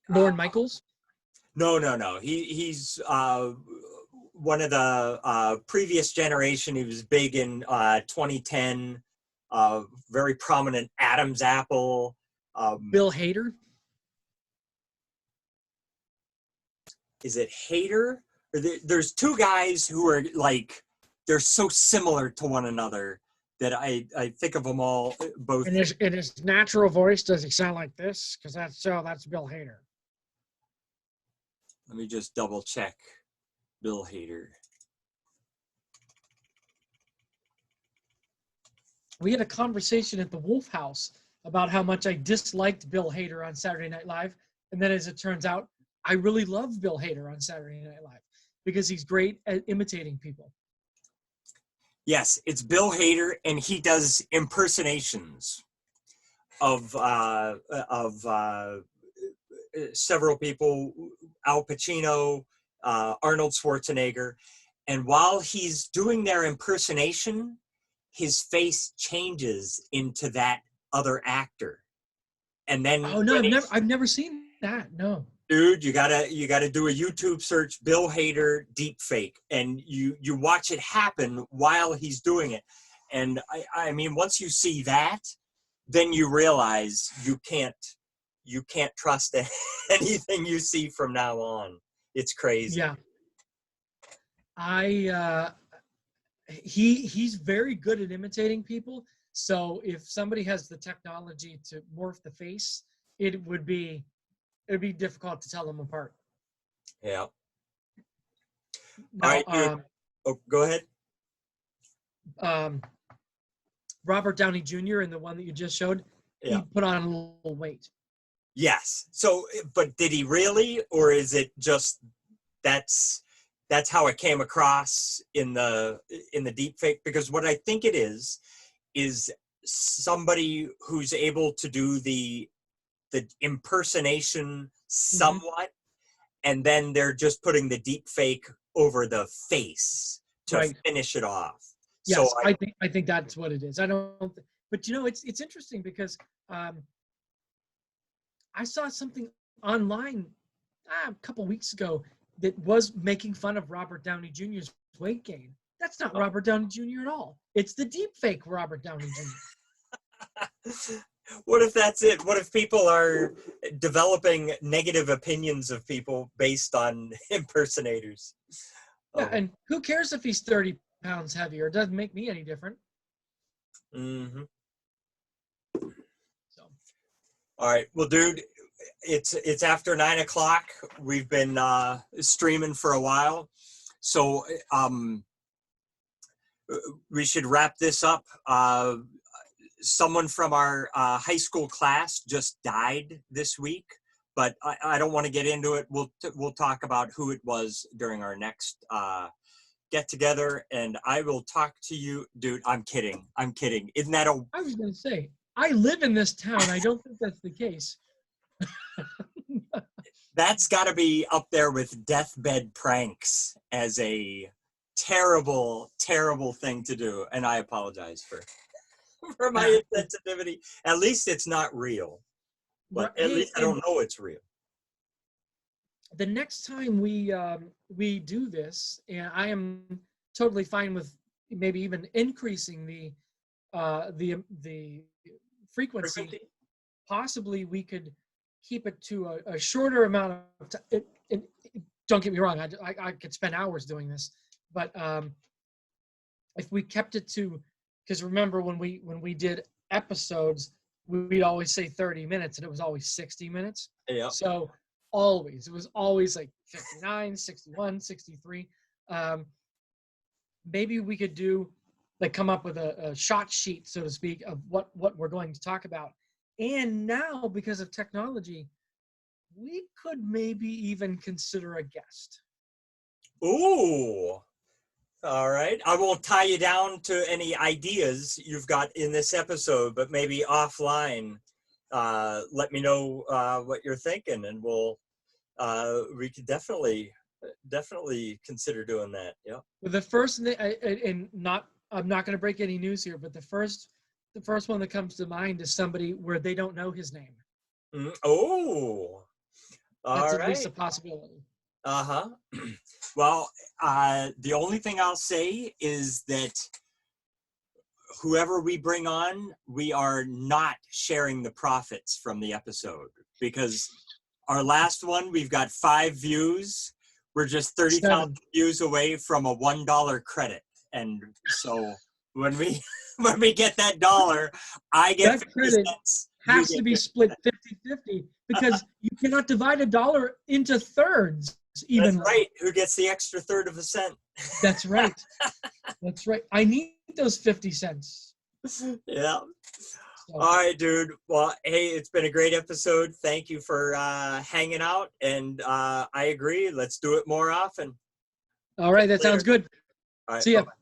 Speaker 1: Lorne Michaels.
Speaker 2: No. He's one of the previous generation. He was big in 2010. Very prominent Adam's apple.
Speaker 1: Bill Hader.
Speaker 2: Is it Hader? There's two guys who are like, they're so similar to one another that I think of them all both.
Speaker 1: In his natural voice, does he sound like this? Because that's Bill Hader.
Speaker 2: Let me just double check Bill Hader.
Speaker 1: We had a conversation at the Wolf House about how much I disliked Bill Hader on Saturday Night Live. And then as it turns out, I really love Bill Hader on Saturday Night Live because he's great at imitating people.
Speaker 2: Yes, it's Bill Hader, and he does impersonations of several people, Al Pacino, Arnold Schwarzenegger. And while he's doing their impersonation, his face changes into that other actor. And then
Speaker 1: I've never seen that. No.
Speaker 2: Dude, you gotta do a YouTube search, Bill Hader deep fake, and you watch it happen while he's doing it. And I mean, once you see that, then you realize you can't trust anything you see from now on. It's crazy.
Speaker 1: Yeah. He's very good at imitating people. So if somebody has the technology to morph the face, it'd be difficult to tell them apart.
Speaker 2: Yeah.
Speaker 1: Now,
Speaker 2: All right, go ahead.
Speaker 1: Robert Downey Jr. in the one that you just showed,
Speaker 2: Yeah.
Speaker 1: he put on a little weight.
Speaker 2: Yes. So, but did he really, or is it just that's that's how it came across in the deep fake, because what I think it is somebody who's able to do the impersonation somewhat, and then they're just putting the deep fake over the face to finish it off.
Speaker 1: Yes,
Speaker 2: So
Speaker 1: I think that's what it is. I don't, but you know, it's interesting because I saw something online a couple weeks ago that was making fun of Robert Downey Jr.'s weight gain. That's not Robert Downey Jr. at all. It's the deep fake Robert Downey Jr.
Speaker 2: What if that's it? What if people are developing negative opinions of people based on impersonators?
Speaker 1: Yeah, and who cares if he's 30 pounds heavier? It doesn't make me any different.
Speaker 2: Mm-hmm.
Speaker 1: So,
Speaker 2: all right. Well, dude, it's after 9 o'clock. We've been streaming for a while, so we should wrap this up. Someone from our high school class just died this week, but I don't want to get into it. We'll talk about who it was during our next get together, and I will talk to you, dude. I'm kidding. Isn't that a?
Speaker 1: I was going to say, I live in this town. I don't think that's the case.
Speaker 2: That's got to be up there with deathbed pranks as a terrible, terrible thing to do, and I apologize for my insensitivity. At least it's not real, but at least I don't know it's real.
Speaker 1: The next time we do this, and I am totally fine with maybe even increasing the frequency. Possibly we could keep it to a shorter amount of time. Don't get me wrong, I could spend hours doing this, but if we kept it to, because remember when we did episodes, we'd always say 30 minutes and it was always 60 minutes.
Speaker 2: Yeah.
Speaker 1: So it was always like 59, 61, 63. Maybe we could do, like, come up with a shot sheet, so to speak, of what we're going to talk about. And now, because of technology, we could maybe even consider a guest.
Speaker 2: Ooh. All right. I won't tie you down to any ideas you've got in this episode, but maybe offline, let me know what you're thinking, and we could definitely consider doing that. Yeah.
Speaker 1: Well, the first, I'm not going to break any news here, but the first one that comes to mind is somebody where they don't know his name.
Speaker 2: Oh.
Speaker 1: That's
Speaker 2: All
Speaker 1: at least a
Speaker 2: right.
Speaker 1: possibility.
Speaker 2: Uh-huh. Well, the only thing I'll say is that whoever we bring on, we are not sharing the profits from the episode, because our last one, we've got 5 views. We're just 30,000 views away from a $1 credit. And so when we get that dollar, I get
Speaker 1: that
Speaker 2: 50
Speaker 1: credit
Speaker 2: cents.
Speaker 1: Has to be split 50-50 because you cannot divide $1 into thirds. Even
Speaker 2: that's right. Who gets the extra third of a cent?
Speaker 1: That's right. That's right. I need those 50 cents.
Speaker 2: Yeah.
Speaker 1: So,
Speaker 2: All right, dude. Well, hey, it's been a great episode. Thank you for hanging out. And I agree. Let's do it more often.
Speaker 1: all right. That
Speaker 2: Later.
Speaker 1: sounds good.
Speaker 2: All right,
Speaker 1: See ya.
Speaker 2: bye-bye.